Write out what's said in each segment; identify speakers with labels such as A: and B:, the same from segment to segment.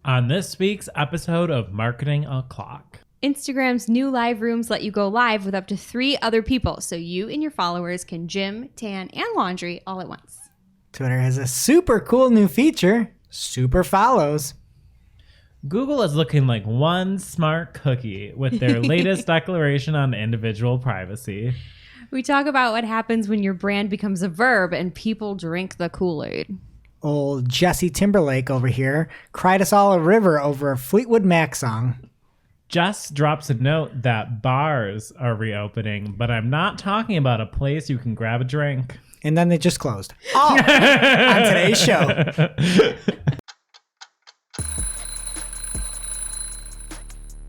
A: On this week's episode of Marketing O'Clock.
B: Instagram's new live rooms let you go live with up to 3 other people, so you and your followers can gym, tan, and laundry all at once.
C: Twitter has a super cool new feature, Super Follows.
A: Google is looking like one smart cookie with their latest declaration on individual privacy.
B: We talk about what happens when your brand becomes a verb and people drink the Kool-Aid.
C: Old Jesse Timberlake over here cried us all a river over a Fleetwood Mac song.
A: Jess drops a note that bars are reopening, but I'm not talking about a place you can grab a drink.
C: And then they just closed. All on today's show.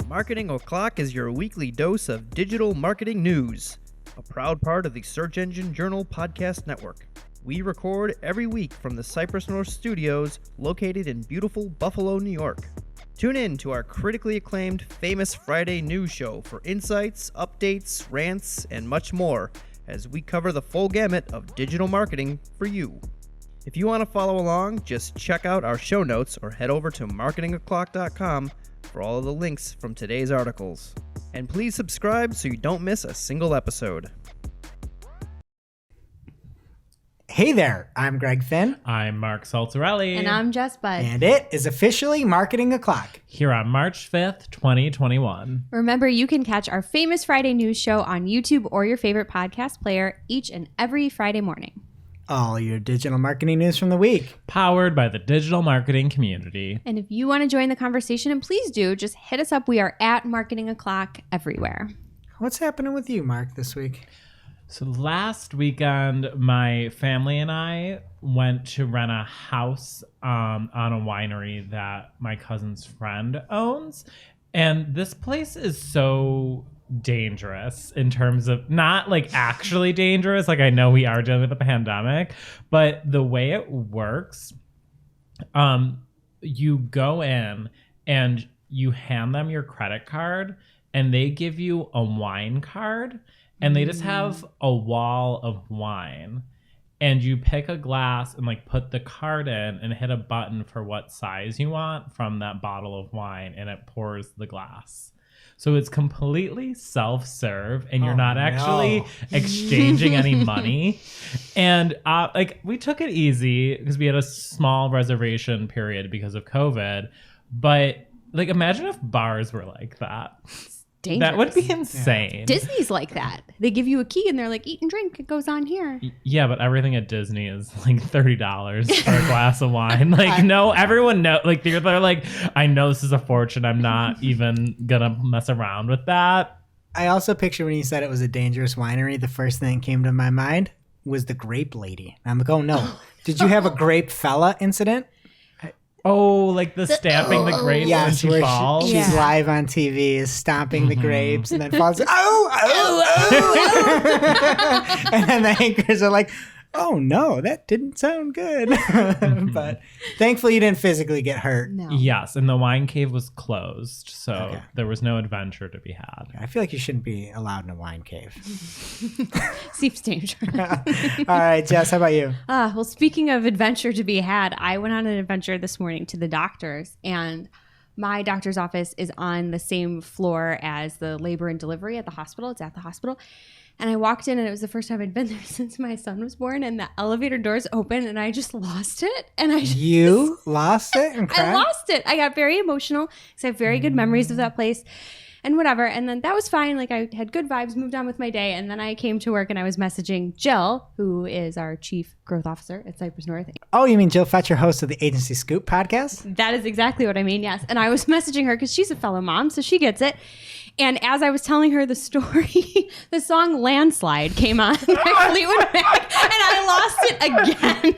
D: Marketing O'Clock is your weekly dose of digital marketing news, a proud part of the Search Engine Journal Podcast Network. We record every week from the Cypress North Studios, located in beautiful Buffalo, New York. Tune in to our critically acclaimed Famous Friday news show for insights, updates, rants, and much more as we cover the full gamut of digital marketing for you. If you want to follow along, just check out our show notes or head over to marketingoclock.com for all of the links from today's articles. And please subscribe so you don't miss a single episode.
C: Hey there, I'm Greg Finn.
A: I'm Mark Saltarelli.
B: And I'm Jess Budd.
C: And it is officially Marketing O'Clock.
A: Here on March 5th, 2021.
B: Remember, you can catch our Famous Friday news show on YouTube or your favorite podcast player each and every Friday morning.
C: All your digital marketing news from the week.
A: Powered by the digital marketing community.
B: And if you want to join the conversation, and please do, just hit us up. We are at Marketing O'Clock everywhere.
C: What's happening with you, Mark, this week?
A: So last weekend, my family and I went to rent a house on a winery that my cousin's friend owns. And this place is so dangerous in terms of not like actually dangerous. Like I know we are dealing with a pandemic, but the way it works, you go in and you hand them your credit card and they give you a wine card. And they just have a wall of wine. And you pick a glass and like put the card in and hit a button for what size you want from that bottle of wine. And it pours the glass. So it's completely self-serve and you're not actually exchanging any money. And like we took it easy because we had a small reservation period because of COVID. But like imagine if bars were like that.
B: Dangerous.
A: That would be insane.
B: Yeah. Disney's like that. They give you a key and they're like, eat and drink. It goes on here.
A: Yeah, but everything at Disney is like $30 for a glass of wine. Like, no, everyone knows. Like, they're like, I know this is a fortune. I'm not even going to mess around with that.
C: I also picture when you said it was a dangerous winery, the first thing that came to my mind was the grape lady. I'm like, oh, no. Did you have a grape fella incident?
A: Oh, like the stamping the grapes when she falls?
C: She's live on TV, is stomping the grapes, and then falls. And then the anchors are like, oh, no, that didn't sound good. But thankfully, you didn't physically get hurt.
B: No.
A: Yes, and the wine cave was closed, so there was no adventure to be had.
C: I feel like you shouldn't be allowed in a wine cave.
B: Seems dangerous.
C: All right, Jess, how about you?
B: Well, speaking of adventure to be had, I went on an adventure this morning to the doctor's, and my doctor's office is on the same floor as the labor and delivery at the hospital. It's at the hospital. And I walked in, and it was the first time I'd been there since my son was born. And the elevator doors open, and I just lost it. And
C: You lost it and cried?
B: I lost it. I got very emotional because I have very good memories of that place and whatever. And then that was fine. Like I had good vibes, moved on with my day. And then I came to work, and I was messaging Jill, who is our chief growth officer at Cypress North.
C: Oh, you mean Jill Fetcher, host of the Agency Scoop podcast?
B: That is exactly what I mean, yes. And I was messaging her because she's a fellow mom, so she gets it. And as I was telling her the story, the song Landslide came on by Fleetwood Mac, and I lost it again.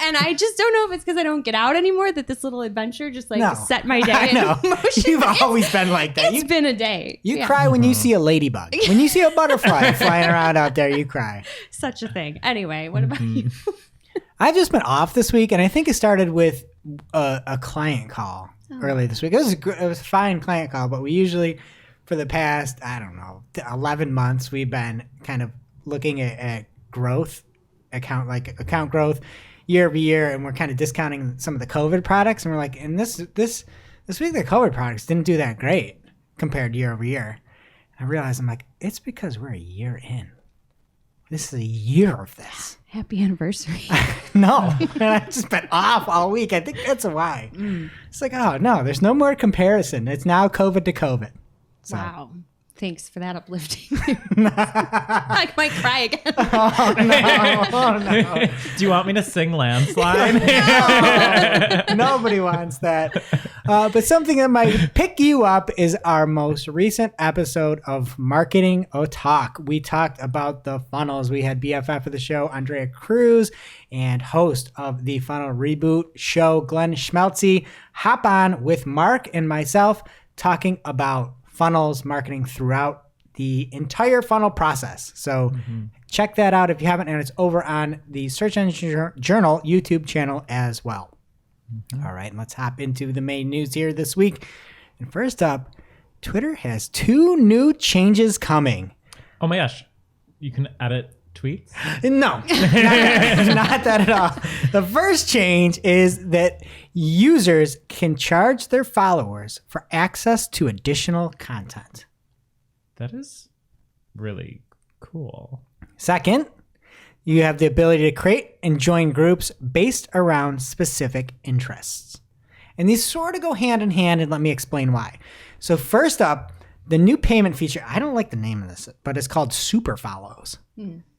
B: And I just don't know if it's because I don't get out anymore that this little adventure just set my day in motion.
C: You've always been like that.
B: It's been a day.
C: You cry when you see a ladybug. When you see a butterfly flying around out there, you cry.
B: Such a thing. Anyway, what about you?
C: I've just been off this week, and I think it started with a client call early this week. It was a fine client call, but we usually, for the past, 11 months, we've been kind of looking at growth, account growth year over year, and we're kind of discounting some of the COVID products, and we're like, and this This week the COVID products didn't do that great compared year over year. I realized I'm like, it's because we're a year in. This is a year of this.
B: Happy anniversary.
C: No, and I've just been off all week. I think that's why. It's like, oh no, there's no more comparison. It's now COVID to COVID. So.
B: Wow. Thanks for that uplifting. I might cry again.
C: Oh no.
A: Do you want me to sing Landslide?
C: No. Nobody wants that. But something that might pick you up is our most recent episode of Marketing O Talk. We talked about the funnels. We had BFF of the show, Andrea Cruz, and host of the Funnel Reboot show, Glenn Schmelze, hop on with Mark and myself talking about funnels marketing throughout the entire funnel process. So check that out if you haven't, and it's over on the Search Engine Journal YouTube channel as well. All right, and let's hop into the main news here this week. And first up, Twitter has 2 new changes coming.
A: Oh my gosh. You can edit tweets?
C: No, not that at all. The first change is that users can charge their followers for access to additional content.
A: That is really cool.
C: Second, you have the ability to create and join groups based around specific interests. And these sort of go hand in hand, and let me explain why. So first up, the new payment feature, I don't like the name of this, but it's called Super Follows.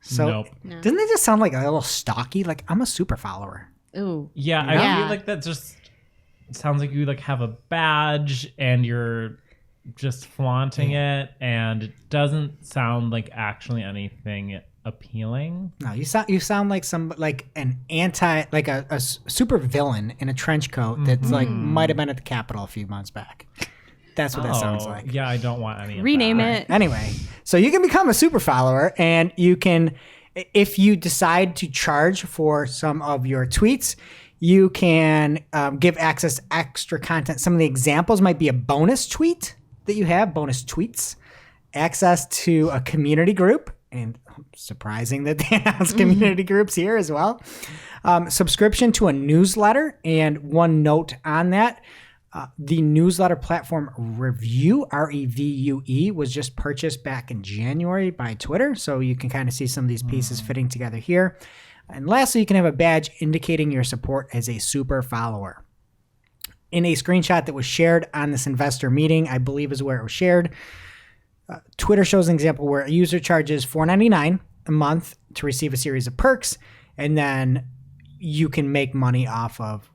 C: So
A: Nope.
B: No.
C: doesn't it just sound like a little stocky? Like, I'm a super follower.
B: Ooh.
A: Yeah, I
B: Yeah.
A: feel like that just sounds like you like have a badge and you're just flaunting it, and it doesn't sound like actually anything appealing.
C: No, you sound like a super villain in a trench coat that's like might have been at the Capitol a few months back. That's what that sounds like.
A: Yeah, I don't want any of
B: Rename
A: that.
B: it.
C: Anyway, so you can become a super follower, and you can, if you decide to charge for some of your tweets, you can give access to extra content. Some of the examples might be a bonus tweet that you have, bonus tweets, access to a community group, and surprising that they announced community groups here as well, subscription to a newsletter. And one note on that, the newsletter platform Revue, REVUE, was just purchased back in January by Twitter. So you can kind of see some of these pieces fitting together here. And lastly, you can have a badge indicating your support as a super follower. In a screenshot that was shared on this investor meeting, I believe is where it was shared, Twitter shows an example where a user charges $4.99 a month to receive a series of perks, and then you can make money off of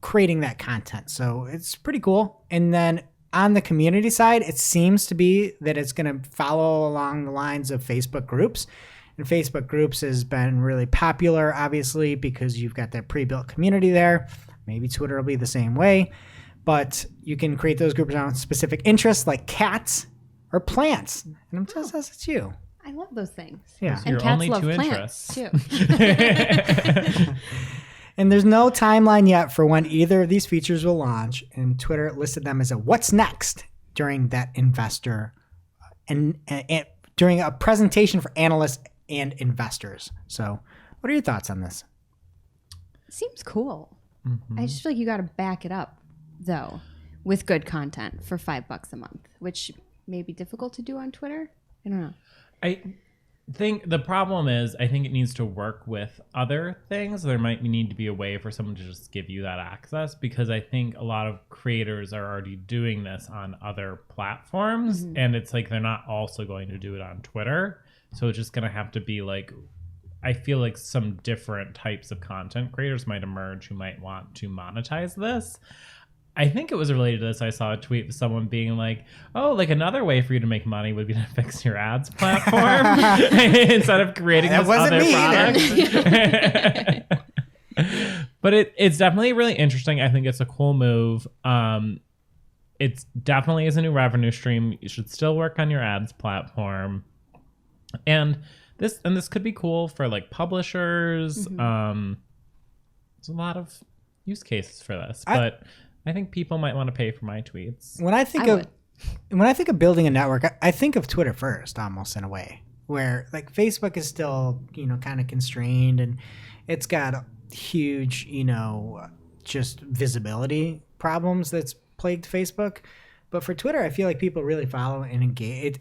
C: creating that content. So it's pretty cool. And then on the community side, it seems to be that it's going to follow along the lines of Facebook groups. And Facebook groups has been really popular, obviously, because you've got that pre-built community there. Maybe Twitter will be the same way. But you can create those groups around specific interests like cats or plants. And I'm just as it's you.
B: I love those things.
C: Yeah.
A: So
B: And
A: your
B: cats
A: only
B: love
A: two
B: plants
A: interests.
B: too.
C: And there's no timeline yet for when either of these features will launch. And Twitter listed them as a what's next during that investor and during a presentation for analysts and investors. So what are your thoughts on this?
B: Seems cool. I just feel like you got to back it up though with good content for $5 a month, which may be difficult to do on Twitter. I don't know.
A: I think the problem is I think it needs to work with other things. There might need to be a way for someone to just give you that access, because I think a lot of creators are already doing this on other platforms, and it's like they're not also going to do it on Twitter. So it's just going to have to be like, I feel like some different types of content creators might emerge who might want to monetize this. I think it was related to this. I saw a tweet with someone being like, oh, like another way for you to make money would be to fix your ads platform instead of creating
C: That
A: this
C: wasn't
A: other
C: me
A: product. But it's definitely really interesting. I think it's a cool move. It definitely is a new revenue stream. You should still work on your ads platform. And this could be cool for like publishers. There's a lot of use cases for this, but I think people might want to pay for my tweets.
C: When I think of building a network, I think of Twitter first, almost in a way, where like Facebook is still, kind of constrained, and it's got huge, just visibility problems that's plagued Facebook. But for Twitter, I feel like people really follow and engage.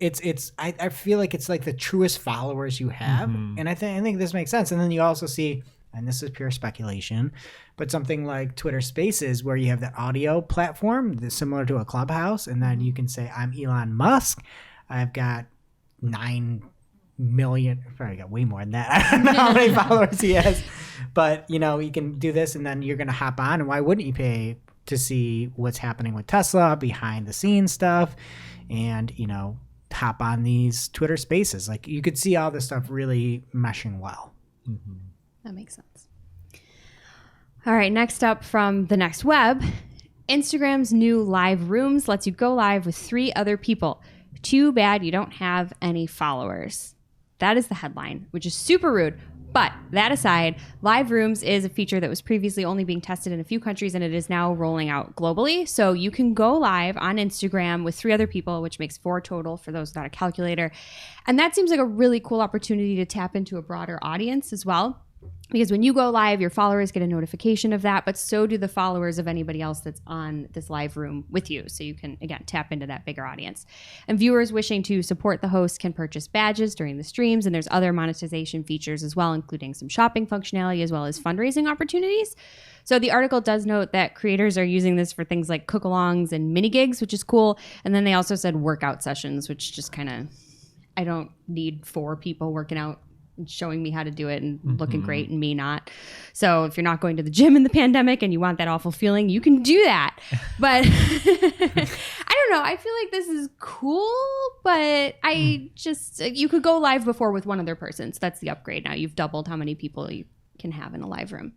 C: I feel like it's like the truest followers you have. And I think this makes sense. And then you also see, and this is pure speculation, but something like Twitter Spaces, where you have the audio platform that's similar to a Clubhouse, and then you can say, I'm Elon Musk. I've got 9 million, probably got way more than that. I don't know how many followers he has, but you can do this, and then you're going to hop on. And why wouldn't you pay to see what's happening with Tesla, behind the scenes stuff, and hop on these Twitter Spaces? Like, you could see all this stuff really meshing well.
B: That makes sense. All right, next up from the Next Web, Instagram's new live rooms lets you go live with 3 other people. Too bad you don't have any followers. That is the headline, which is super rude. But that aside, live rooms is a feature that was previously only being tested in a few countries, and it is now rolling out globally. So you can go live on Instagram with 3 other people, which makes 4 total for those without a calculator. And that seems like a really cool opportunity to tap into a broader audience as well. Because when you go live, your followers get a notification of that, but so do the followers of anybody else that's on this live room with you. So you can, again, tap into that bigger audience. And viewers wishing to support the host can purchase badges during the streams, and there's other monetization features as well, including some shopping functionality as well as fundraising opportunities. So the article does note that creators are using this for things like cook-alongs and mini gigs, which is cool. And then they also said workout sessions, which just kind of, I don't need 4 people working out showing me how to do it and looking great and me not. So if you're not going to the gym in the pandemic and you want that awful feeling, you can do that. But I don't know. I feel like this is cool, but you could go live before with one other person. So that's the upgrade. Now you've doubled how many people you can have in a live room.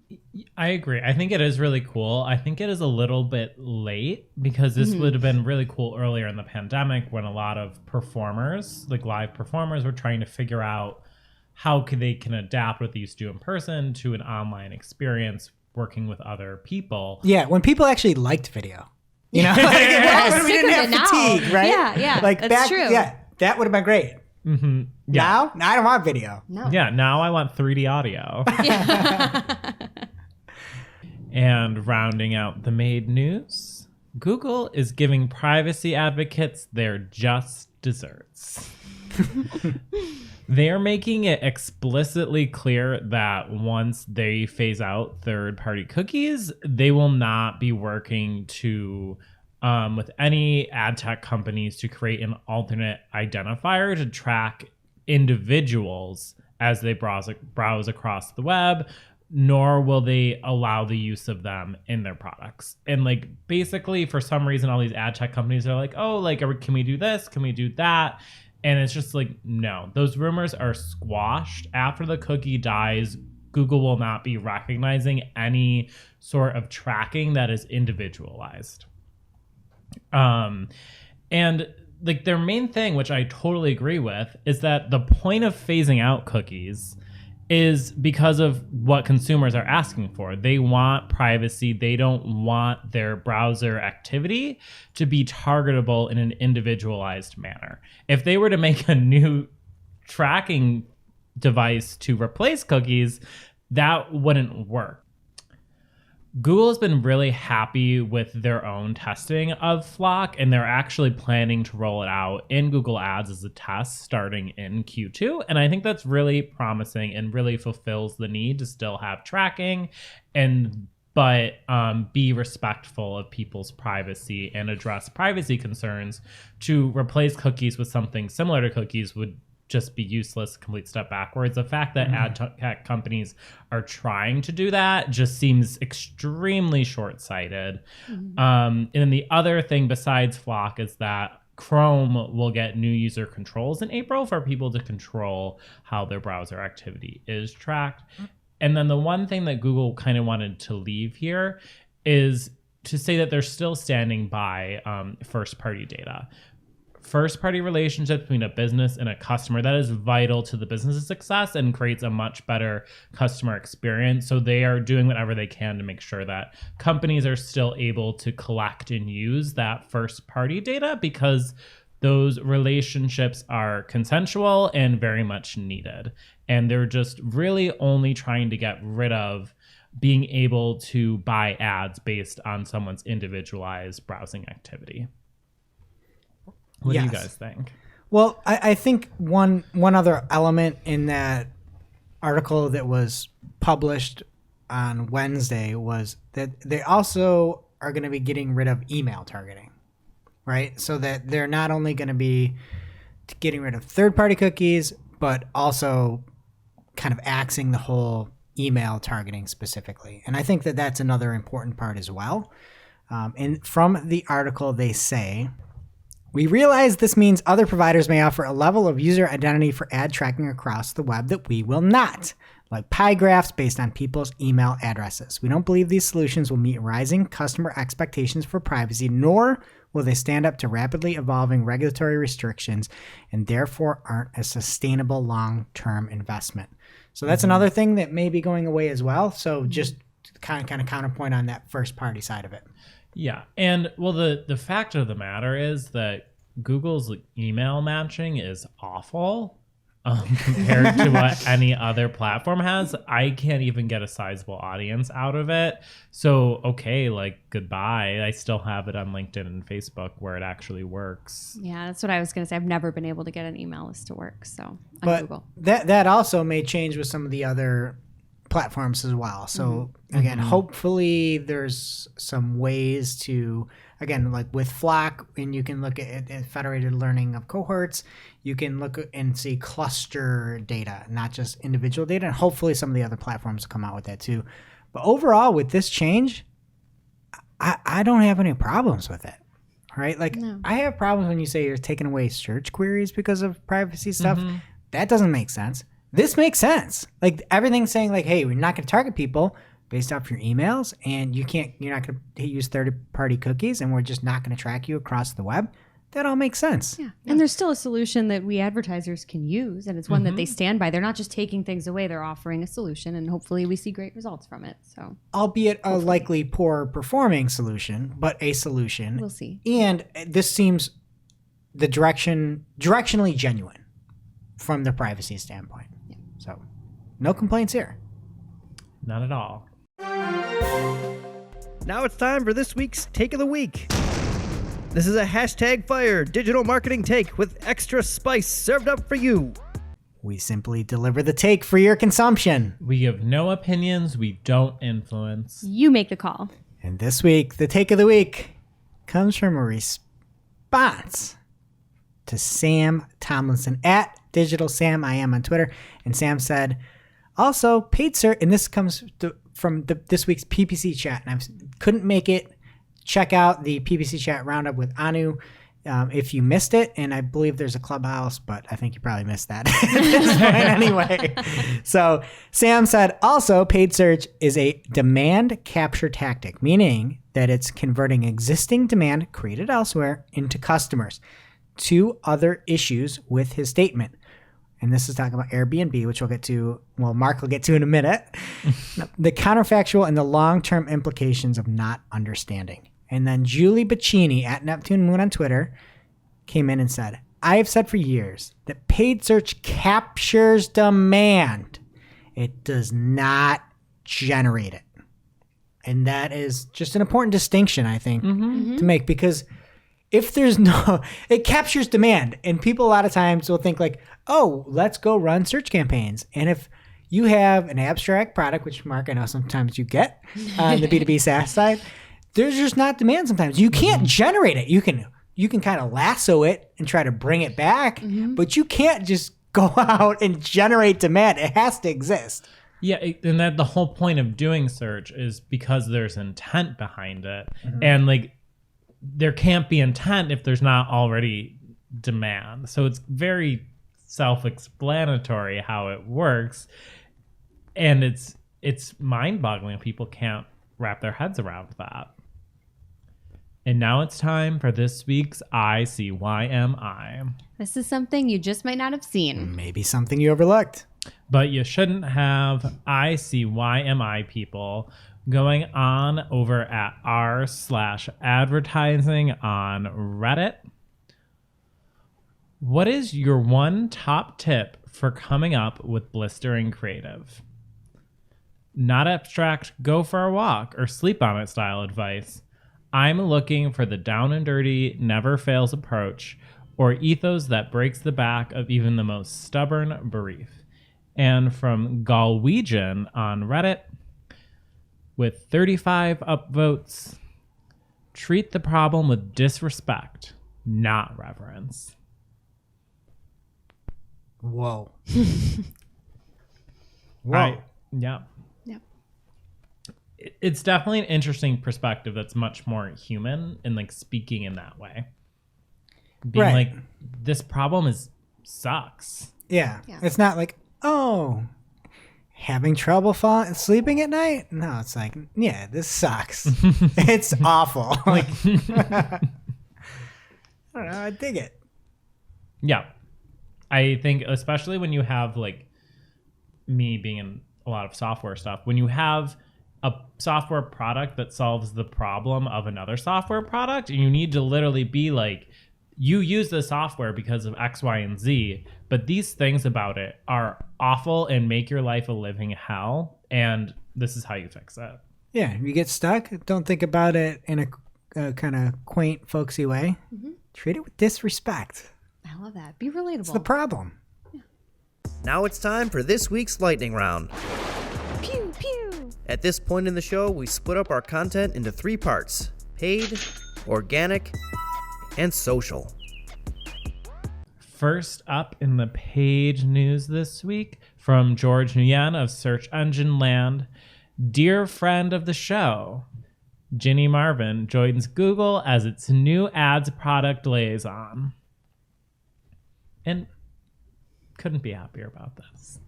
A: I agree. I think it is really cool. I think it is a little bit late because this would have been really cool earlier in the pandemic when a lot of performers, like live performers, were trying to figure out how they can adapt what they used to do in person to an online experience working with other people.
C: Yeah, when people actually liked video. Like, when we didn't have fatigue, right?
B: Yeah,
C: like
B: that's true.
C: Yeah, that would have been great.
A: Yeah.
C: Now I don't want video.
B: No.
A: Yeah, now I want 3D audio. And rounding out the made news, Google is giving privacy advocates their just desserts. They're making it explicitly clear that once they phase out third-party cookies, they will not be working to with any ad tech companies to create an alternate identifier to track individuals as they browse across the web, nor will they allow the use of them in their products. And like basically for some reason, all these ad tech companies are like, oh, like can we do this? Can we do that? And it's just like, no, those rumors are squashed. After the cookie dies, Google will not be recognizing any sort of tracking that is individualized. And like their main thing, which I totally agree with, is that the point of phasing out cookies is because of what consumers are asking for. They want privacy. They don't want their browser activity to be targetable in an individualized manner. If they were to make a new tracking device to replace cookies, that wouldn't work. Google has been really happy with their own testing of Flock, and they're actually planning to roll it out in Google Ads as a test starting in Q2. And I think that's really promising and really fulfills the need to still have tracking but be respectful of people's privacy and address privacy concerns. To replace cookies with something similar to cookies would just be useless, complete step backwards. The fact that ad tech companies are trying to do that just seems extremely short-sighted. And then the other thing besides Flock is that Chrome will get new user controls in April for people to control how their browser activity is tracked. And then the one thing that Google kind of wanted to leave here is to say that they're still standing by first-party data. First-party relationship between a business and a customer, that is vital to the business's success and creates a much better customer experience. So they are doing whatever they can to make sure that companies are still able to collect and use that first-party data, because those relationships are consensual and very much needed. And they're just really only trying to get rid of being able to buy ads based on someone's individualized browsing activity. What do you guys think?
C: Well, I think one other element in that article that was published on Wednesday was that they also are going to be getting rid of email targeting, right? So that they're not only going to be getting rid of third-party cookies, but also kind of axing the whole email targeting specifically. And I think that that's another important part as well. And from the article, they say, we realize this means other providers may offer a level of user identity for ad tracking across the web that we will not, like pie graphs based on people's email addresses. We don't believe these solutions will meet rising customer expectations for privacy, nor will they stand up to rapidly evolving regulatory restrictions, and therefore aren't a sustainable long-term investment. So that's another thing that may be going away as well. So just kind of counterpoint on that first party side of it.
A: Yeah. And well, the fact of the matter is that Google's email matching is awful compared to what any other platform has. I can't even get a sizable audience out of it. So, okay, like goodbye. I still have it on LinkedIn and Facebook where it actually works.
B: Yeah, that's what I was going to say. I've never been able to get an email list to work. So on
C: But
B: Google.
C: that also may change with some of the other platforms as well. So again, hopefully there's some ways to, again, like with Flock, and you can look at federated learning of cohorts, you can look and see cluster data, not just individual data. And hopefully some of the other platforms will come out with that too. But overall, with this change, I don't have any problems with it. Right? Like I have problems when you say you're taking away search queries because of privacy stuff. That doesn't make sense. This makes sense. Like everything's saying like, hey, we're not going to target people based off your emails, and you're not going to use third-party cookies, and we're just not going to track you across the web. That all makes sense.
B: Yeah. And there's still a solution that we advertisers can use, and it's one that they stand by. They're not just taking things away. They're offering a solution, and hopefully we see great results from it. So,
C: albeit a likely poor performing solution, but a solution.
B: We'll see.
C: And this seems the directionally genuine from the privacy standpoint. Yeah. So no complaints here.
A: Not at all.
D: Now it's time for this week's Take of the Week. This is a #fire digital marketing take with extra spice served up for you.
C: We simply deliver the take for your consumption.
A: We give no opinions. We don't influence.
B: You make the call.
C: And this week, the take of the week comes from a response to Sam Tomlinson at Digital Sam. I am on Twitter. And Sam said, also, paid search, and this comes from this week's PPC chat, and I couldn't make it. Check out the PPC chat roundup with Anu if you missed it, and I believe there's a Clubhouse, but I think you probably missed that at this point anyway. So Sam said, also, paid search is a demand capture tactic, meaning that it's converting existing demand created elsewhere into customers. Two other issues with his statement. And this is talking about Airbnb, which Mark will get to in a minute. The counterfactual and the long-term implications of not understanding. And then Julie Bacchini at Neptune Moon on Twitter came in and said, I have said for years that paid search captures demand. It does not generate it. And that is just an important distinction, I think, to make, because if there's it captures demand, and people a lot of times will think like, oh, let's go run search campaigns. And if you have an abstract product, which Mark, I know sometimes you get on the B2B SaaS side, there's just not demand sometimes. You can't generate it. You can kind of lasso it and try to bring it back, but you can't just go out and generate demand. It has to exist.
A: Yeah, and that the whole point of doing search is because there's intent behind it. And like, there can't be intent if there's not already demand. So it's very self-explanatory how it works. And it's mind-boggling. People can't wrap their heads around that. And now it's time for this week's ICYMI.
B: This is something you just might not have seen.
C: Maybe something you overlooked.
A: But you shouldn't have ICYMI people going on over at r/advertising on Reddit. What is your one top tip for coming up with blistering creative? not abstract, go for a walk or sleep on it style advice. I'm looking for the down and dirty, never fails approach, or ethos that breaks the back of even the most stubborn brief. And from Galwegian on Reddit, with 35 upvotes, treat the problem with disrespect, not reverence.
C: Whoa. Whoa.
A: Yeah.
B: Yep.
A: It's definitely an interesting perspective that's much more human and like speaking in that way. Being
C: Right.
A: like, this problem sucks.
C: Yeah.
B: Yeah.
C: It's not like, oh, having trouble sleeping at night? No, it's like, yeah, this sucks. It's awful. Like, I don't know. I dig it.
A: Yeah. I think especially when you have like me being in a lot of software stuff, when you have a software product that solves the problem of another software product, and you need to literally be like, you use the software because of X, Y, and Z, but these things about it are awful and make your life a living hell, and this is how you fix it.
C: Yeah. If you get stuck, don't think about it in a kind of quaint, folksy way.
B: Mm-hmm.
C: Treat it with disrespect.
B: I love that. Be relatable.
C: It's the problem.
D: Now it's time for this week's lightning round.
B: Pew, pew.
D: At this point in the show, we split up our content into 3 parts: paid, organic, and social.
A: First up in the page news this week from George Nguyen of Search Engine Land. Dear friend of the show, Ginny Marvin joins Google as its new ads product liaison. And couldn't be happier about this.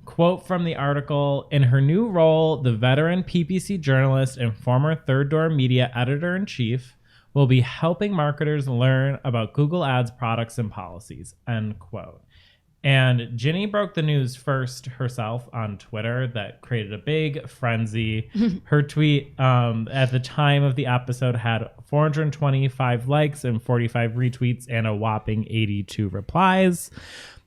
A: Quote from the article, in her new role, the veteran PPC journalist and former Third Door Media editor-in-chief will be helping marketers learn about Google Ads products and policies, end quote. And Ginny broke the news first herself on Twitter. That created a big frenzy. Her tweet at the time of the episode had 425 likes and 45 retweets and a whopping 82 replies.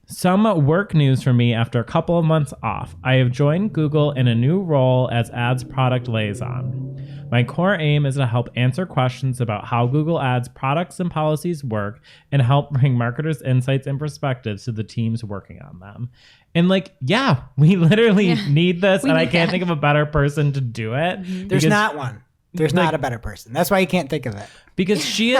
A: Some work news for me after a couple of months off. I have joined Google in a new role as ads product liaison. My core aim is to help answer questions about how Google Ads products and policies work and help bring marketers' insights and perspectives to the teams working on them. And like, yeah, we literally need this, and I can't think of a better person to do it.
C: There's
A: because-
C: not one. There's
A: like-
C: not a better person. That's why you can't think of it.
A: Because she's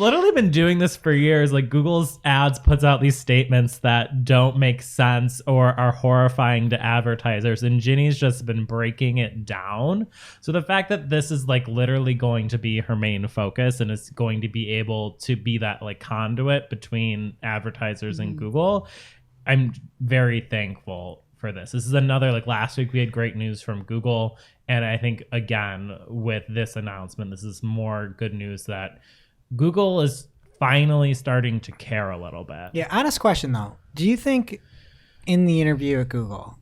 A: literally been doing this for years. Like Google's ads puts out these statements that don't make sense or are horrifying to advertisers, and Ginny's just been breaking it down. So the fact that this is like literally going to be her main focus and is going to be able to be that like conduit between advertisers and Google, I'm very thankful for this. This is another, like last week we had great news from Google, and I think again with this announcement this is more good news that Google is finally starting to care a little bit.
C: Yeah, honest question though. Do you think in the interview at Google,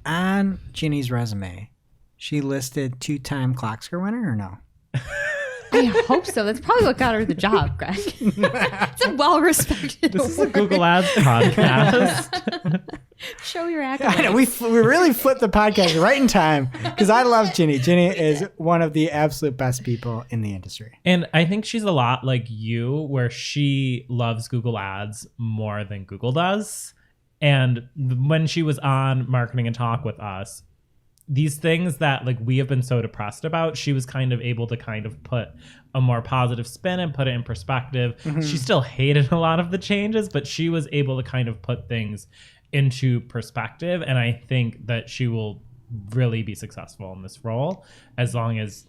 C: on Ginny's resume, she listed 2-time Clocksker winner or no?
B: I hope so. That's probably what got her the job, Greg. It's a well-respected
A: This is a
B: award.
A: Google Ads podcast.
B: Show your
C: I
B: accolades.
C: know, we really flipped the podcast right in time because I love Ginny. Ginny is one of the absolute best people in the industry.
A: And I think she's a lot like you, where she loves Google Ads more than Google does. And when she was on Marketing and Talk with us, these things that like we have been so depressed about, she was kind of able to kind of put a more positive spin and put it in perspective. She still hated a lot of the changes, but she was able to kind of put things into perspective. And I think that she will really be successful in this role as long as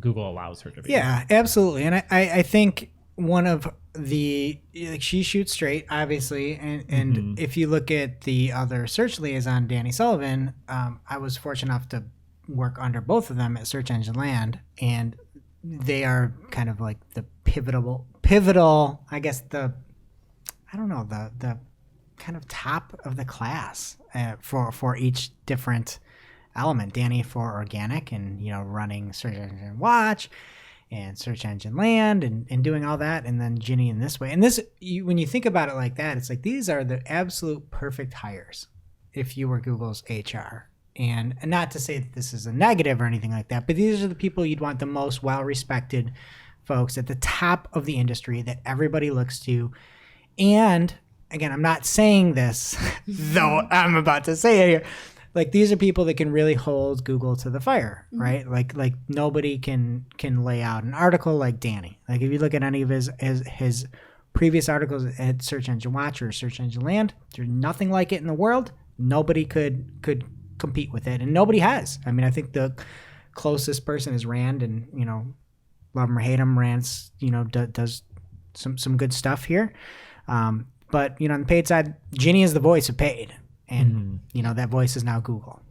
A: Google allows her to be.
C: Yeah, absolutely. And I think one of the, like, she shoots straight, obviously, and if you look at the other search liaison, Danny Sullivan, I was fortunate enough to work under both of them at Search Engine Land, and they are kind of like the pivotal, I guess the kind of top of the class for each different element. Danny for organic and running Search Engine Watch and Search Engine Land and doing all that, and then Ginny in this way. And this, when you think about it like that, it's like these are the absolute perfect hires if you were Google's HR. And not to say that this is a negative or anything like that, but these are the people you'd want the most well-respected folks at the top of the industry that everybody looks to. And again, I'm not saying this, though I'm about to say it here. Like, these are people that can really hold Google to the fire, right? Like nobody can lay out an article like Danny. Like, if you look at any of his previous articles at Search Engine Watch or Search Engine Land, there's nothing like it in the world. Nobody could compete with it, and nobody has. I mean, I think the closest person is Rand, and love him or hate him, Rand's does some good stuff here. But on the paid side, Ginny is the voice of paid. And, that voice is now Google.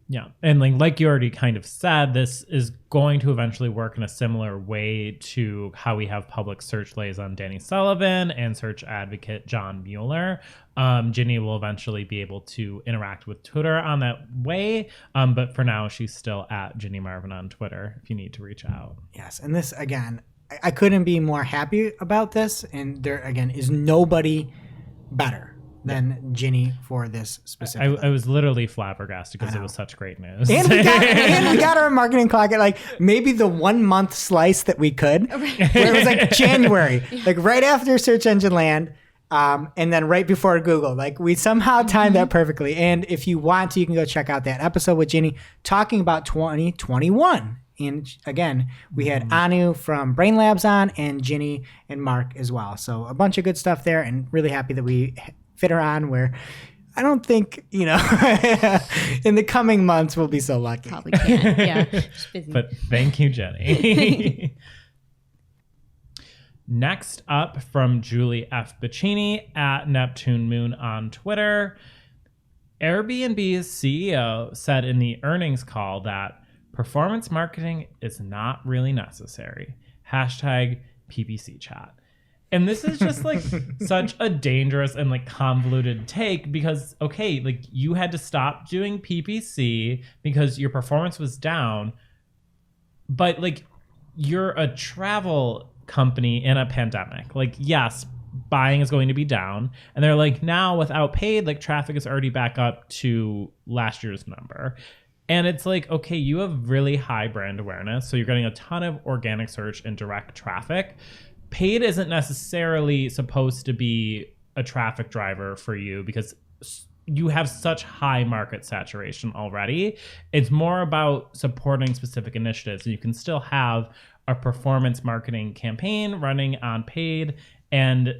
A: Yeah. And like you already kind of said, this is going to eventually work in a similar way to how we have public search liaison Danny Sullivan and search advocate John Mueller. Ginny will eventually be able to interact with Twitter on that way. But for now, she's still at Ginny Marvin on Twitter if you need to reach out.
C: Yes. And this, again, I couldn't be more happy about this. And there, again, is nobody better than Ginny for this specifically.
A: I was literally flabbergasted because it was such great news.
C: And we got our marketing clock at like maybe the 1 month slice that we could, where it was like January, like right after Search Engine Land, and then right before Google. Like, we somehow timed that perfectly. And if you want to, you can go check out that episode with Ginny talking about 2021. And again, we had Anu from Brain Labs on, and Ginny and Mark as well. So a bunch of good stuff there, and really happy that we fit her on, where I don't think, in the coming months we'll be so lucky.
B: Probably can't. Yeah. She's busy.
A: But thank you, Jenny. Next up from Julie F. Bacchini at Neptune Moon on Twitter. Airbnb's CEO said in the earnings call that performance marketing is not really necessary. Hashtag PPC chat. And this is just like such a dangerous and like convoluted take because, okay, like you had to stop doing PPC because your performance was down. But like you're a travel company in a pandemic. Like, yes, buying is going to be down. And they're like, now without paid, like traffic is already back up to last year's number. And it's like, okay, you have really high brand awareness. So you're getting a ton of organic search and direct traffic. Paid isn't necessarily supposed to be a traffic driver for you because you have such high market saturation already. It's more about supporting specific initiatives. You can still have a performance marketing campaign running on paid and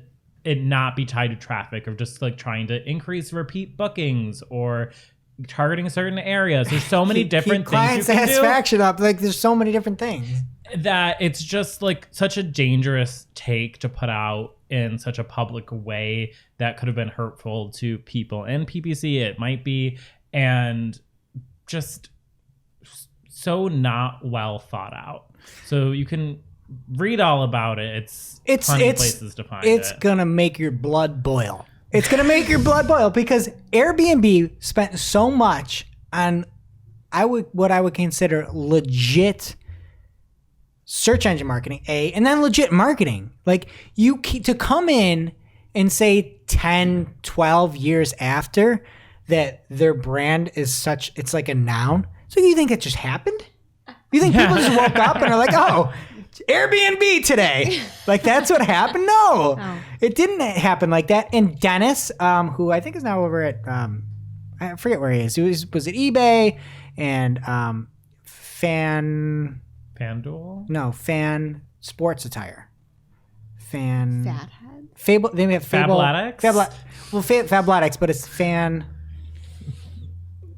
A: it not be tied to traffic or just like trying to increase repeat bookings or targeting certain areas. There's so many different
C: keep client
A: things you can
C: satisfaction up. Like, there's so many different things
A: that it's just like such a dangerous take to put out in such a public way that could have been hurtful to people in PPC. It might be, and just so not well thought out. So you can read all about it. It's plenty of places to find it.
C: It's gonna make your blood boil. It's gonna make your blood boil because Airbnb spent so much on what I would consider legit search engine marketing, and then legit marketing. Like, to come in and say 10, 12 years after that their brand is such, it's like a noun. So you think it just happened? You think people just woke up and are like, oh, Airbnb today? Like, that's what happened? No, It didn't happen like that. And Dennis, who I think is now over at, I forget where he is. He was at eBay and
A: FanDuel?
C: No, Fan Sports Attire.
B: Fathead?
C: Fable. They have
A: Fabletics?
C: Fabletics, but it's Fan.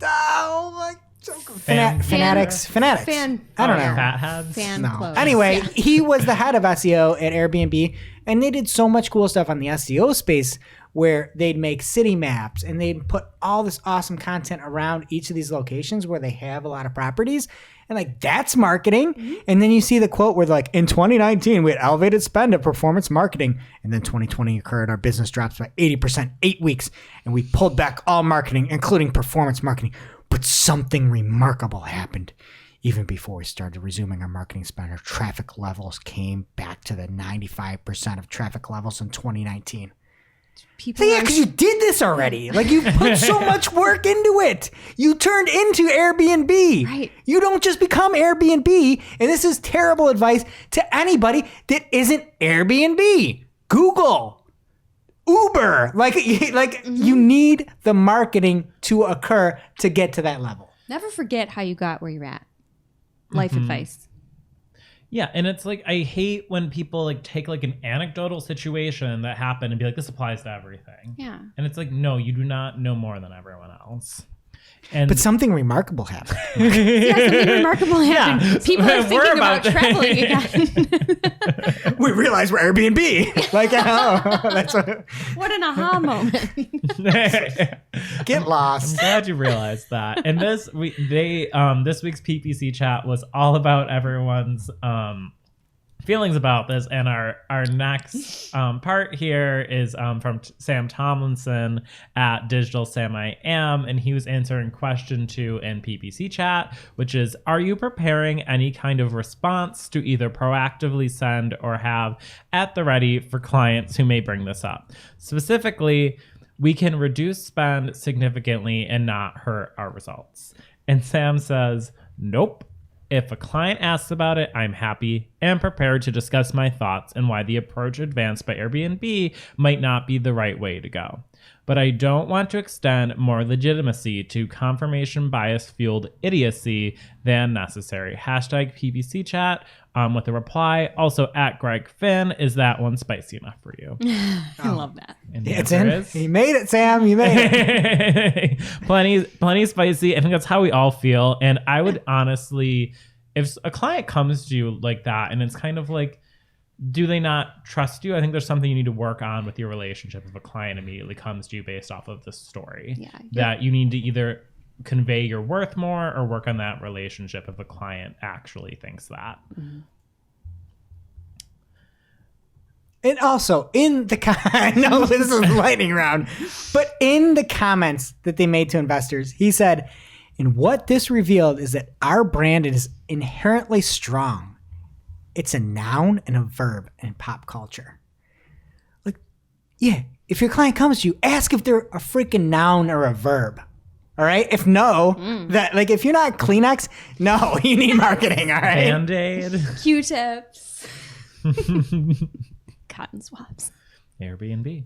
C: Oh my. Fanatics. I don't know.
A: Fatheads?
B: Fan
C: No.
B: clothes.
C: Anyway,
B: Yeah.
C: he was the head of SEO at Airbnb, and they did so much cool stuff on the SEO space where they'd make city maps and they'd put all this awesome content around each of these locations where they have a lot of properties. And like, that's marketing. Mm-hmm. And then you see the quote where like, in 2019, we had elevated spend of performance marketing. And then 2020 occurred. Our business drops by 80%, 8 weeks. And we pulled back all marketing, including performance marketing. But something remarkable happened. Even before we started resuming our marketing spend, our traffic levels came back to the 95% of traffic levels in 2019.
B: people.
C: So yeah, because you did this already. Like you put so much work into it. You turned into Airbnb.
B: Right.
C: You don't just become Airbnb. And this is terrible advice to anybody that isn't Airbnb. Google, Uber. You need the marketing to occur to get to that level.
B: Never forget how you got where you're at. Life advice.
A: Yeah, and it's like I hate when people like take like an anecdotal situation that happened and be like, this applies to everything.
B: Yeah.
A: And it's like, no, you do not know more than everyone else. And
C: But something remarkable happened.
B: Yeah, something remarkable happened.
A: Yeah.
B: People are
A: We're
B: thinking about
A: about-
B: traveling again.
C: We realized we're Airbnb. Like, oh, that's
B: What an aha moment.
C: get
A: I'm
C: lost.
A: glad you realized that. And this week's PPC chat was all about everyone's feelings about this. And our next part here is from Sam Tomlinson at Digital Sam I Am, and he was answering question 2 in PPC chat, which is, are you preparing any kind of response to either proactively send or have at the ready for clients who may bring this up? Specifically, we can reduce spend significantly and not hurt our results. And Sam says, nope. If a client asks about it, I'm happy and prepared to discuss my thoughts and why the approach advanced by Airbnb might not be the right way to go. But I don't want to extend more legitimacy to confirmation bias fueled idiocy than necessary. Hashtag PPC chat with a reply. Also at Greg Finn, is that one spicy enough for you?
B: I love that.
A: And the
C: It's
A: answer
C: in.
A: is-
C: You made it, Sam. You made it.
A: plenty spicy. I think that's how we all feel. And I would honestly, if a client comes to you like that and it's kind of like, do they not trust you? I think there's something you need to work on with your relationship if a client immediately comes to you based off of this story.
B: Yeah.
A: That you need to either convey your worth more or work on that relationship if a client actually thinks that.
B: Mm-hmm.
C: And also in the I know this is a lightning round, but in the comments that they made to investors, he said, and what this revealed is that our brand is inherently strong. It's a noun and a verb in pop culture. Like, yeah, if your client comes to you, ask if they're a freaking noun or a verb. All right? If no, that like if you're not Kleenex, no, you need marketing, all right?
A: Band-Aid,
B: Q-tips. Cotton swabs.
A: Airbnb.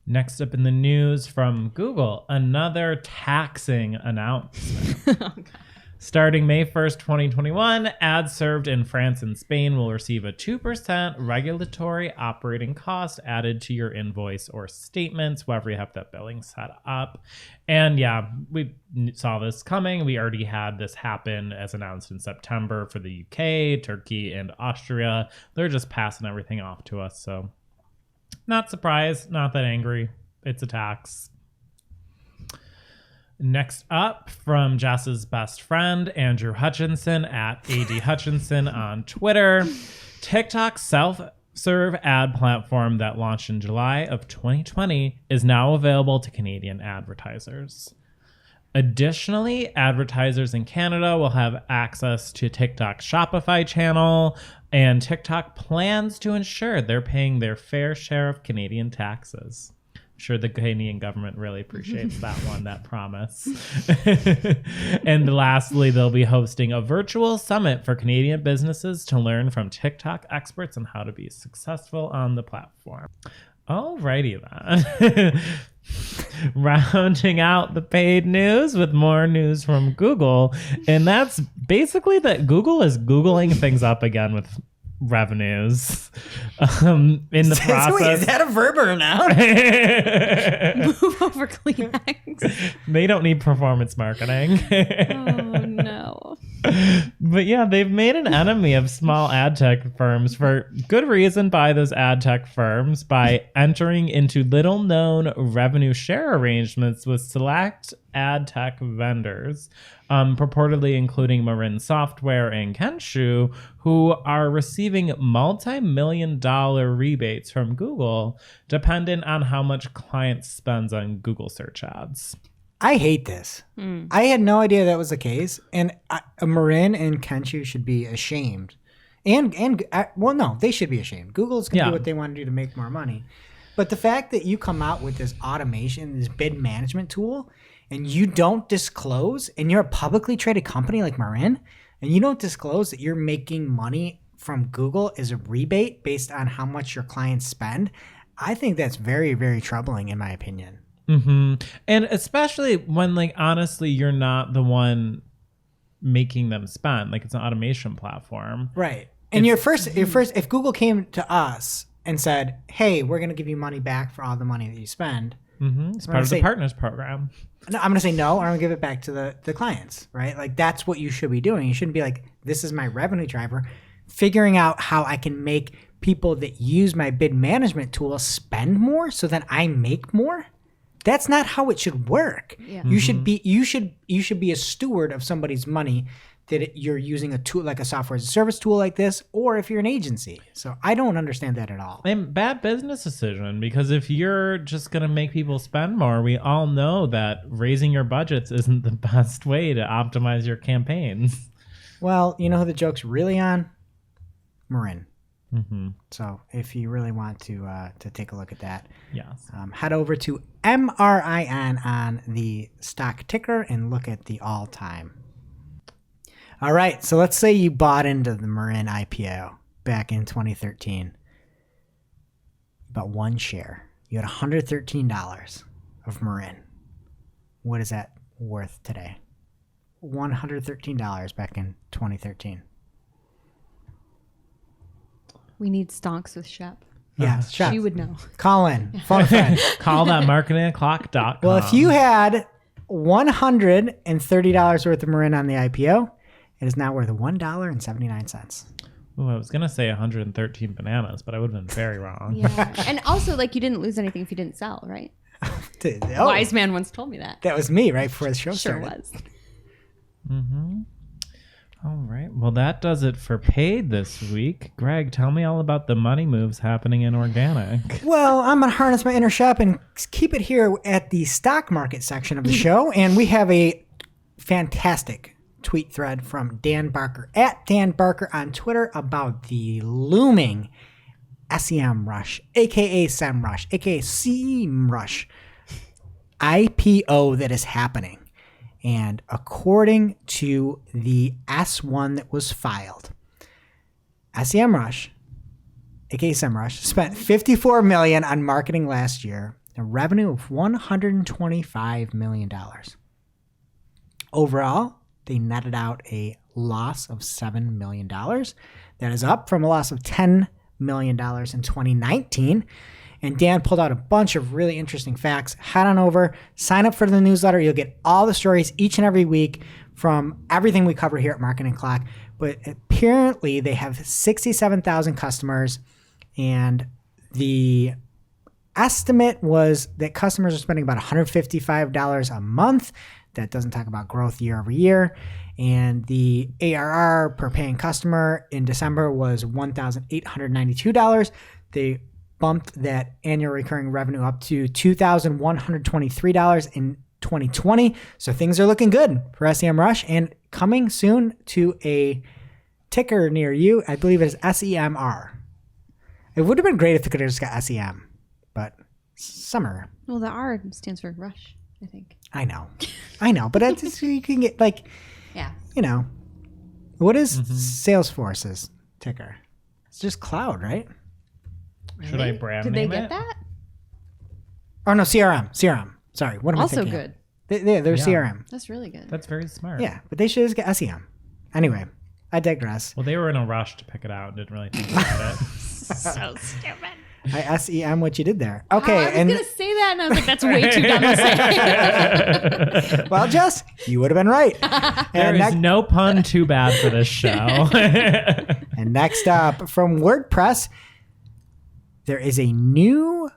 A: Next up in the news from Google, another taxing announcement. Starting May 1st, 2021, ads served in France and Spain will receive a 2% regulatory operating cost added to your invoice or statements, wherever you have that billing set up. And yeah, we saw this coming. We already had this happen as announced in September for the UK, Turkey, and Austria. They're just passing everything off to us. So not surprised, not that angry. It's a tax. Next up, from Jess's best friend, Andrew Hutchinson at AD Hutchinson on Twitter, TikTok's self-serve ad platform that launched in July of 2020 is now available to Canadian advertisers. Additionally, advertisers in Canada will have access to TikTok's Shopify channel, and TikTok plans to ensure they're paying their fair share of Canadian taxes. I'm sure the Canadian government really appreciates that promise. And lastly, they'll be hosting a virtual summit for Canadian businesses to learn from TikTok experts on how to be successful on the platform. Alrighty then. Rounding out the paid news with more news from Google. And that's basically that Google is Googling things up again with revenues in the process.
C: Wait, is that a verb or a noun?
B: Move over Kleenex.
A: They don't need performance marketing.
B: Oh, no.
A: But yeah, they've made an enemy of small ad tech firms for good reason by those ad tech firms by entering into little known revenue share arrangements with select ad tech vendors, purportedly including Marin Software and Kenshu, who are receiving multi-million-dollar rebates from Google dependent on how much clients spends on Google search ads.
C: I hate this. I had no idea that was the case. And Marin and Kenshu should be ashamed Well, no, they should be ashamed. Google's going to
A: Yeah.
C: do what they want to do to make more money. But the fact that you come out with this automation, this bid management tool, and you don't disclose, and you're a publicly traded company like Marin, and you don't disclose that you're making money from Google as a rebate based on how much your clients spend, I think that's very, very troubling in my opinion.
A: Mm-hmm. And especially when, like, honestly, you're not the one making them spend. Like, it's an automation platform.
C: Right. And your first, if Google came to us and said, hey, we're going to give you money back for all the money that you spend.
A: Mm-hmm. It's part of the partners program.
C: No, I'm going to say no, or I'm going to give it back to the clients, right? Like, that's what you should be doing. You shouldn't be like, this is my revenue driver. Figuring out how I can make people that use my bid management tool spend more so that I make more. That's not how it should work.
B: Yeah.
C: You should be a steward of somebody's money that you're using a tool like a software as a service tool like this, or if you're an agency. So I don't understand that at all.
A: And bad business decision, because if you're just going to make people spend more, we all know that raising your budgets isn't the best way to optimize your campaigns.
C: Well, you know who the joke's really on? Marin.
A: Mm-hmm.
C: So if you really want to take a look at that,
A: Yes.
C: head over to MRIN on the stock ticker and look at the all-time. All right, so let's say you bought into the Marin IPO back in 2013. You bought one share. You had $113 of Marin. What is that worth today? $113 back in 2013.
B: We need stonks with Shep.
C: Yeah,
B: She would know.
C: call in. Phone a friend.
A: Call that marketingclock.com.
C: Well, if you had $130 worth of Marin on the IPO, it is now worth $1.79.
A: Ooh, I was going to say 113 bananas, but I would have been very wrong.
B: Yeah. And also, like, you didn't lose anything if you didn't sell, right?
C: Oh,
B: Wise man once told me that.
C: that was me right before the show
B: Sure
C: started.
B: was.
A: Mm-hmm. All right. Well, that does it for paid this week. Greg, tell me all about the money moves happening in organic.
C: Well, I'm going to harness my inner Shep and keep it here at the stock market section of the show. And we have a fantastic tweet thread from Dan Barker at Dan Barker on Twitter about the looming SEM rush, aka SEM rush, aka SEM rush IPO that is happening. And according to the S1 that was filed, SEM Rush, aka SEMrush, spent $54 million on marketing last year, a revenue of $125 million. Overall, they netted out a loss of $7 million. That is up from a loss of $10 million in 2019. And Dan pulled out a bunch of really interesting facts. Head on over, sign up for the newsletter. You'll get all the stories each and every week from everything we cover here at Marketing Clock. But apparently they have 67,000 customers, and the estimate was that customers are spending about $155 a month. That doesn't talk about growth year over year. And the ARR per paying customer in December was $1,892. They bumped that annual recurring revenue up to $2,123 in 2020. So things are looking good for SEM Rush, and coming soon to a ticker near you. I believe it is SEMR. It would have been great if it could have just got SEM, but summer.
B: Well, the R stands for rush, I think.
C: I know, but that's just, you can get like,
B: Yeah.
C: you know, what is Salesforce's ticker? It's just cloud, right?
A: Should I brand
B: Did they
A: name
B: get
A: it?
B: that?
C: Oh no, CRM. Sorry, what am I
B: Also
C: thinking?
B: good.
C: They're
A: Yeah.
C: CRM.
B: That's really good.
A: That's very smart.
C: Yeah, but they should just get SEM. Anyway, I digress.
A: Well, they were in a rush to pick it out and didn't really think about it.
B: So stupid.
C: I SEM what you did there. Okay,
B: I was
C: and
B: going to say that, and I was like, that's way too dumb to say.
C: well, Jess, you would have been right.
A: There is no pun too bad for this show.
C: And next up, from WordPress, there is a new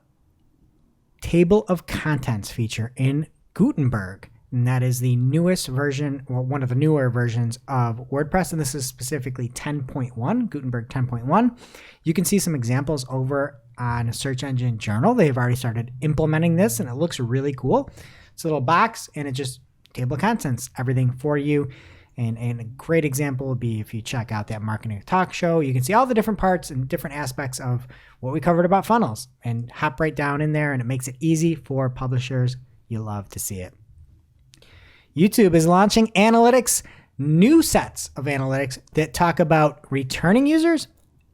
C: table of contents feature in Gutenberg. And that is the newest version, well, one of the newer versions of WordPress. And this is specifically 10.1, Gutenberg 10.1. You can see some examples over on Search Engine Journal. They've already started implementing this, and it looks really cool. It's a little box, and it just table of contents, everything for you. And a great example would be if you check out that marketing talk show, you can see all the different parts and different aspects of what we covered about funnels and hop right down in there, and it makes it easy for publishers. You love to see it. YouTube is launching analytics, new sets of analytics that talk about returning users,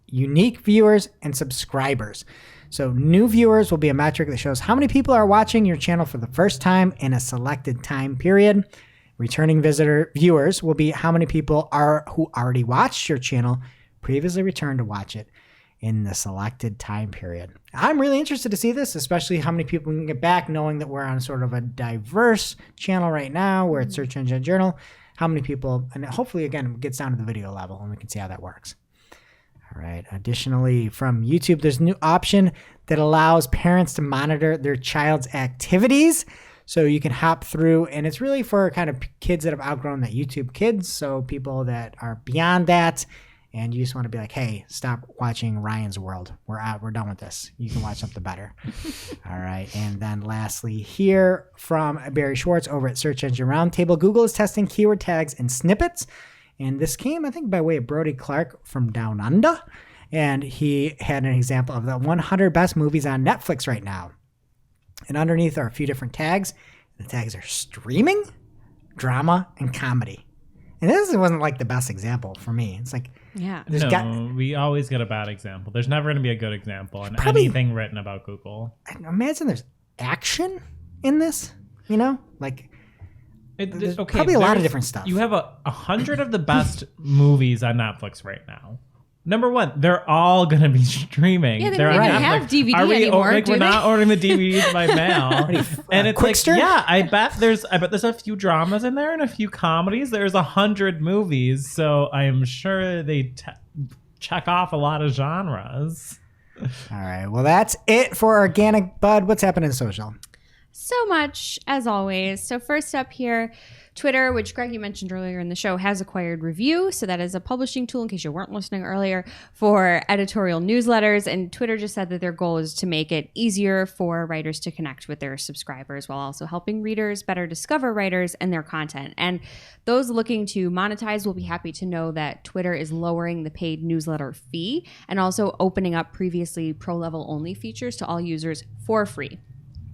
C: unique viewers, and subscribers. So new viewers will be a metric that shows how many people are watching your channel for the first time in a selected time period. Returning viewers will be how many people are who already watched your channel, previously returned to watch it in the selected time period. I'm really interested to see this, especially how many people can get back, knowing that we're on sort of a diverse channel right now. We're at Search Engine Journal. How many people, and hopefully, again, it gets down to the video level and we can see how that works. All right. Additionally, from YouTube, there's a new option that allows parents to monitor their child's activities. So you can hop through, and it's really for kind of kids that have outgrown that YouTube Kids. So people that are beyond that, and you just want to be like, hey, stop watching Ryan's World. We're done with this. You can watch something better. All right. And then lastly here from Barry Schwartz over at Search Engine Roundtable, Google is testing keyword tags and snippets. And this came, I think, by way of Brody Clark from Down Under. And he had an example of the 100 best movies on Netflix right now. And underneath are a few different tags. The tags are streaming, drama, and comedy. And this wasn't like the best example for me. It's like,
B: Yeah.
A: we always get a bad example. There's never going to be a good example in anything written about Google.
C: I imagine there's action in this, like there's probably a lot of different stuff.
A: You have 100 of the best movies on Netflix right now. Number one, they're all going to be streaming.
B: Yeah, they
A: they're
B: don't
A: on
B: even
A: Netflix.
B: have DVD
A: Are we,
B: anymore,
A: we're not ordering the DVDs by mail. And it's
C: Quickster?
A: like, yeah, I bet there's a few dramas in there and a few comedies. There's 100 movies, so I am sure they check off a lot of genres.
C: All right, well, that's it for Organic Bud. What's happening in social?
B: So much, as always. So first up here, Twitter, which Greg, you mentioned earlier in the show, has acquired Review. So that is a publishing tool, in case you weren't listening earlier, for editorial newsletters. And Twitter just said that their goal is to make it easier for writers to connect with their subscribers while also helping readers better discover writers and their content. And those looking to monetize will be happy to know that Twitter is lowering the paid newsletter fee and also opening up previously pro-level only features to all users for free.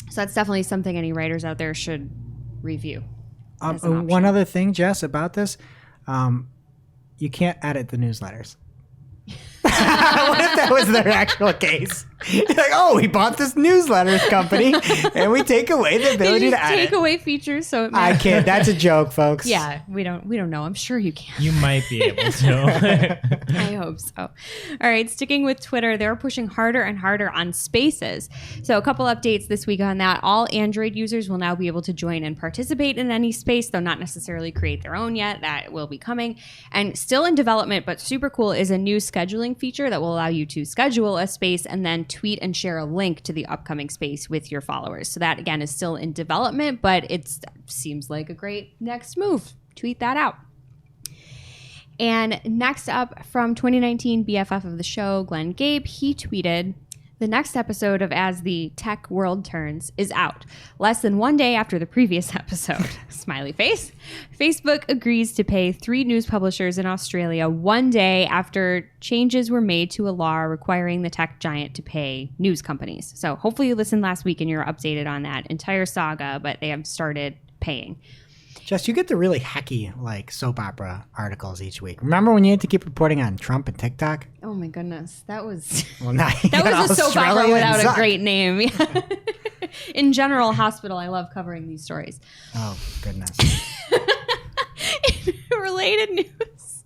B: So that's definitely something any writers out there should review.
C: One other thing, Jess, about this, you can't edit the newsletters. What if that was their actual case? You're like, oh, we bought this newsletters company, and we take away the ability to edit.
B: Take away features, so it
C: I can't. That's a joke, folks.
B: Yeah, we don't know. I'm sure you can.
A: You might be able to.
B: I hope so. All right, sticking with Twitter, they're pushing harder and harder on Spaces. So a couple updates this week on that. All Android users will now be able to join and participate in any space, though not necessarily create their own yet. That will be coming. And still in development, but super cool, is a new scheduling feature that will allow you to schedule a space and then tweet and share a link to the upcoming space with your followers. So that, again, is still in development, but it seems like a great next move. Tweet that out. And next up, from 2019 BFF of the show, Glenn Gabe, he tweeted, "The next episode of As the Tech World Turns is out. Less than 1 day after the previous episode." Smiley face. Facebook agrees to pay 3 news publishers in Australia 1 day after changes were made to a law requiring the tech giant to pay news companies. So hopefully you listened last week and you're updated on that entire saga, but they have started paying.
C: Jess, you get the really hacky, like, soap opera articles each week. Remember when you had to keep reporting on Trump and TikTok?
B: Oh my goodness. That was
C: Well, now
B: that was a soap opera
C: Australian
B: without a
C: Zuck.
B: great name. In General Hospital, I love covering these stories.
C: Oh, goodness.
B: In related news,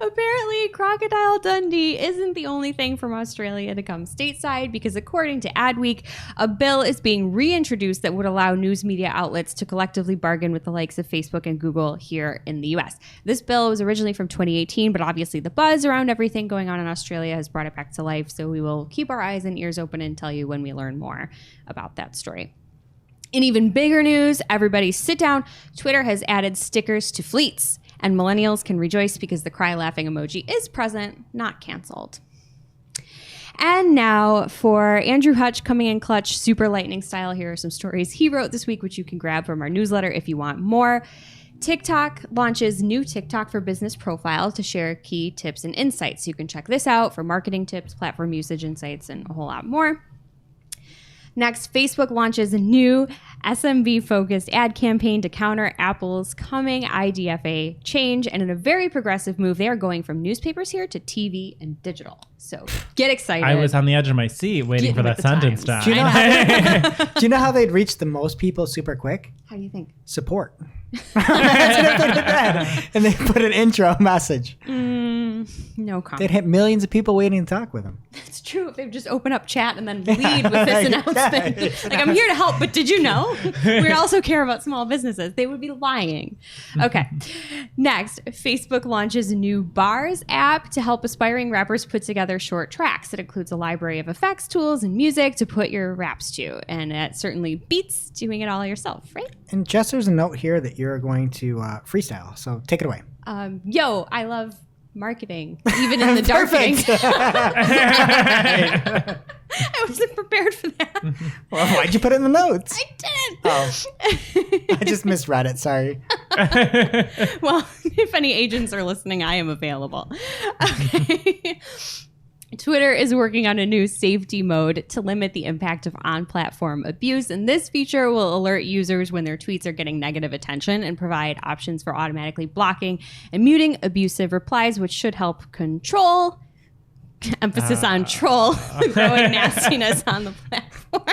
B: apparently Crocodile Dundee isn't the only thing from Australia to come stateside, because according to Adweek, a bill is being reintroduced that would allow news media outlets to collectively bargain with the likes of Facebook and Google here in the US. This bill was originally from 2018, but obviously the buzz around everything going on in Australia has brought it back to life, so we will keep our eyes and ears open and tell you when we learn more about that story. In even bigger news, everybody sit down. Twitter has added stickers to fleets, and millennials can rejoice because the cry laughing emoji is present, not canceled. And now for Andrew Hutch coming in clutch, super lightning style. Here are some stories he wrote this week, which you can grab from our newsletter if you want more. TikTok launches new TikTok for Business profile to share key tips and insights. You can check this out for marketing tips, platform usage insights, and a whole lot more. Next, Facebook launches a new SMB-focused ad campaign to counter Apple's coming IDFA change. And in a very progressive move, they are going from newspapers here to TV and digital. So get excited.
A: I was on the edge of my seat waiting for that sentence to
C: Do you know do you know how they'd reach the most people super quick?
B: How do you think?
C: Support. That's what they did that. And they put an intro message.
B: No comment.
C: They'd hit millions of people waiting to talk with them.
B: It's true. If they would just open up chat and then lead with this announcement. Like, I'm here to help, but did you know? We also care about small businesses. They would be lying. Okay. Next, Facebook launches a new Bars app to help aspiring rappers put together short tracks. It includes a library of effects, tools, and music to put your raps to. And it certainly beats doing it all yourself, right?
C: And Jess, there's a note here that you're going to freestyle. So take it away.
B: Yo, I love marketing, even in the darkening. I wasn't prepared for that.
C: Well, why'd you put it in the notes?
B: I didn't.
C: Oh, I just misread it. Sorry.
B: Well, if any agents are listening, I am available. Okay. Twitter is working on a new safety mode to limit the impact of on-platform abuse, and this feature will alert users when their tweets are getting negative attention and provide options for automatically blocking and muting abusive replies, which should help control, emphasis on troll, the growing nastiness on the platform.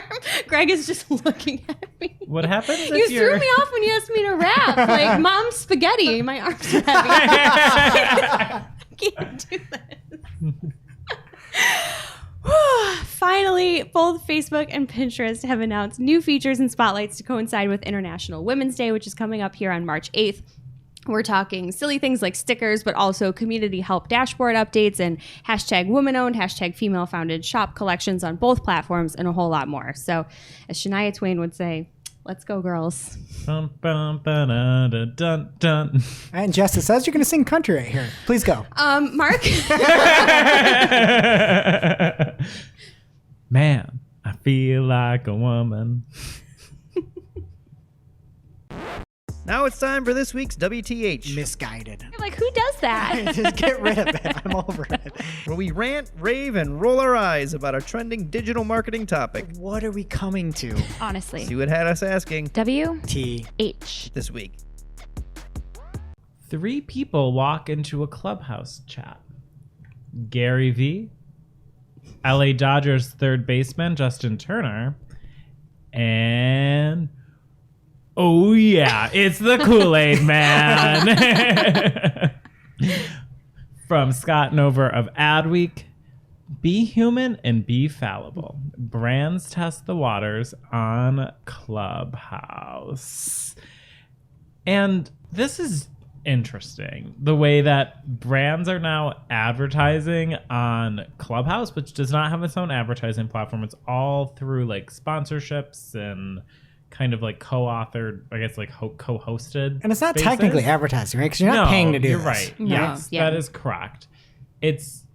B: Greg is just looking at me.
A: What happens if
B: You threw me off when you asked me to rap. Like, Mom's spaghetti. My arms are heavy. I can't do this. Finally, both Facebook and Pinterest have announced new features and spotlights to coincide with International Women's Day, which is coming up here on March 8th. We're talking silly things like stickers, but also community help dashboard updates and hashtag woman-owned, hashtag female-founded shop collections on both platforms and a whole lot more. So, as Shania Twain would say, let's go, girls.
A: Bum, bum, ba-da-da, dun, dun.
C: And Jess, it says you're going to sing country right here. Please go.
B: Mark?
A: Man, I feel like a woman.
D: Now it's time for this week's WTH,
C: Misguided.
B: I'm like, who does that?
C: Just get rid of it. I'm over it.
D: where we rant, rave, and roll our eyes about a trending digital marketing topic.
C: What are we coming to?
B: Honestly.
D: See what had us asking
B: WTH.
D: this week.
A: 3 people walk into a clubhouse chat. Gary V, LA Dodgers third baseman Justin Turner, and oh yeah, it's the Kool-Aid Man. From Scott Nover of Adweek. Be human and be fallible. Brands test the waters on Clubhouse. And this is interesting. The way that brands are now advertising on Clubhouse, which does not have its own advertising platform. It's all through like sponsorships and kind of like co-authored, I guess like co-hosted.
C: And it's not
A: spaces.
C: technically advertising, right? Because you're not paying to do
A: you're
C: this.
A: right.
B: No.
A: Yes,
B: Yeah.
A: that is correct. It's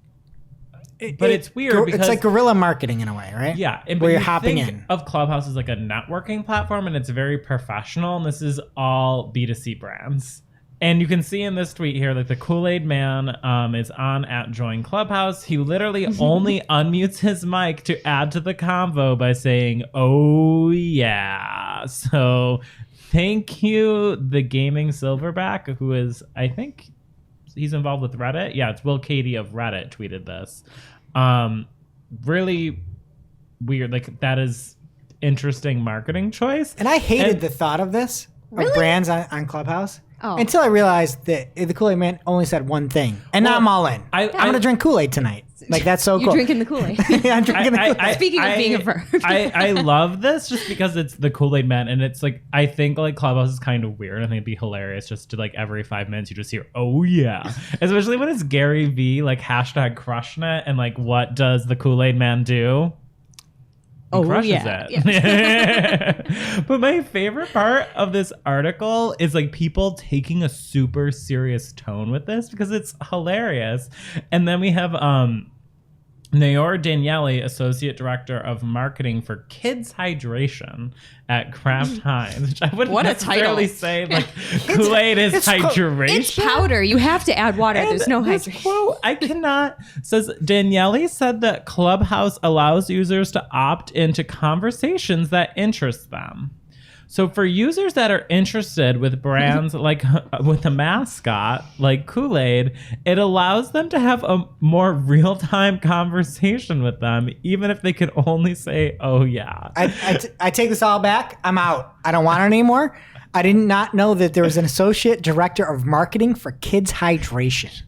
A: weird because
C: it's like guerrilla marketing in a way, right?
A: yeah, and
C: where
A: but
C: you're
A: you
C: hopping
A: think
C: in.
A: of Clubhouse as like a networking platform, and it's very professional. And this is all B2C brands. And you can see in this tweet here, like the Kool-Aid Man is on at Join Clubhouse. He literally only unmutes his mic to add to the convo by saying, "Oh yeah." So thank you, the Gaming Silverback, who is, I think, he's involved with Reddit. Yeah, it's Will Cady of Reddit tweeted this. Really weird. Like, that is interesting marketing choice.
C: And I hated the thought of this, of brands on Clubhouse,
B: Oh.
C: until I realized that the Kool-Aid Man only said one thing. And now I'm all in. I'm going to drink Kool-Aid tonight. Like, that's so
B: You're
C: cool.
B: drinking the Kool-Aid.
C: Yeah, I'm drinking the Kool-Aid.
B: Speaking of being a verb.
A: I love this just because it's the Kool-Aid Man, and it's like, I think like Clubhouse is kind of weird. I think it'd be hilarious just to like every 5 minutes you just hear, "Oh yeah," especially when it's Gary V, like hashtag crushing it, and like what does the Kool-Aid Man do? He crushes it. But my favorite part of this article is like people taking a super serious tone with this because it's hilarious. And then we have Nayor Daniele, Associate Director of Marketing for Kids Hydration at Kraft Heinz, which I wouldn't
B: What a
A: necessarily
B: title.
A: say like Kool-Aid is hydration.
B: It's powder. You have to add water.
A: And
B: There's no
A: this
B: hydration.
A: quote, I cannot, says Daniele said that Clubhouse allows users to opt into conversations that interest them. So for users that are interested with brands like with a mascot like Kool-Aid, it allows them to have a more real-time conversation with them, even if they could only say, "Oh yeah."
C: I take this all back. I'm out. I don't want it anymore. I did not know that there was an associate director of marketing for Kids Hydration.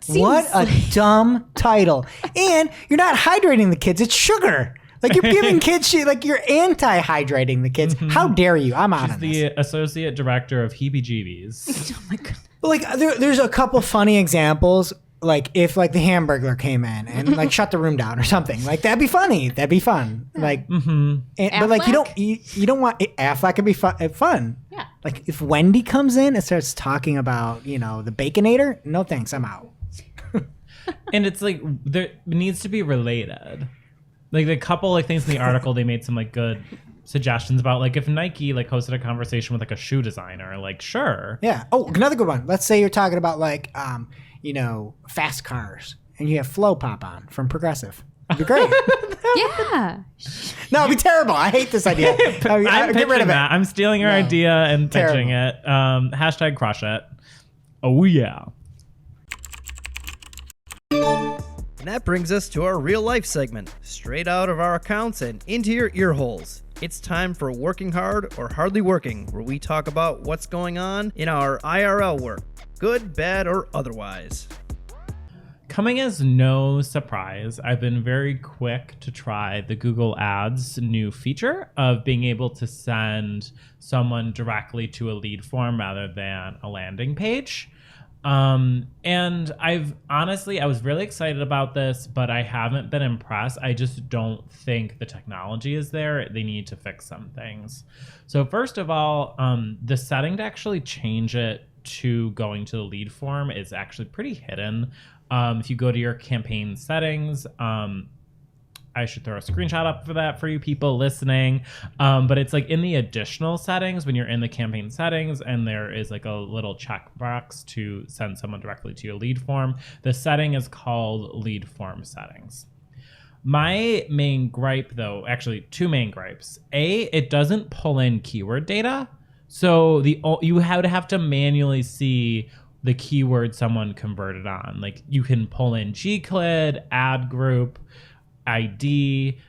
C: What a dumb title. And you're not hydrating the kids. It's sugar. Like, you're giving kids shit. Like, you're anti-hydrating the kids. How dare you? I'm out
A: She's
C: on
A: the
C: this.
A: associate director of Heebie-Jeebies.
B: Oh my god.
C: But, like, there's a couple funny examples. Like, if, like, the Hamburglar came in and, like, shut the room down or something. Like, that'd be funny. That'd be fun. Like, but, like, you don't want... Affleck could be fun.
B: Yeah.
C: Like, if Wendy comes in and starts talking about, you know, the Baconator, no thanks. I'm out.
A: And it's like, there it needs to be related. Like the couple like things in the article, they made some like good suggestions about like if Nike like hosted a conversation with like a shoe designer, like sure.
C: Yeah. Oh, another good one. Let's say you're talking about like, you know, fast cars, and you have Flow pop on from Progressive. It'd be great.
B: Yeah.
C: No, it'd be terrible. I hate this idea.
A: I'm
C: get rid
A: pitching
C: of
A: that.
C: it.
A: I'm stealing your idea and pitching
C: Terrible.
A: it. Hashtag crush it. Oh yeah.
D: And that brings us to our real life segment, straight out of our accounts and into your ear holes. It's time for Working Hard or Hardly Working, where we talk about what's going on in our IRL work, good, bad, or otherwise.
A: Coming as no surprise, I've been very quick to try the Google Ads new feature of being able to send someone directly to a lead form rather than a landing page. And I was really excited about this, but I haven't been impressed. I just don't think the technology is there. They need to fix some things. So first of all, the setting to actually change it to going to the lead form is actually pretty hidden. If you go to your campaign settings, I should throw a screenshot up for that for you people listening. But it's like in the additional settings when you're in the campaign settings and there is like a little checkbox to send someone directly to your lead form. The setting is called lead form settings. My main gripe though, actually two main gripes. A, it doesn't pull in keyword data. So you would have to manually see the keyword someone converted on. Like you can pull in GCLID, ad group, ID,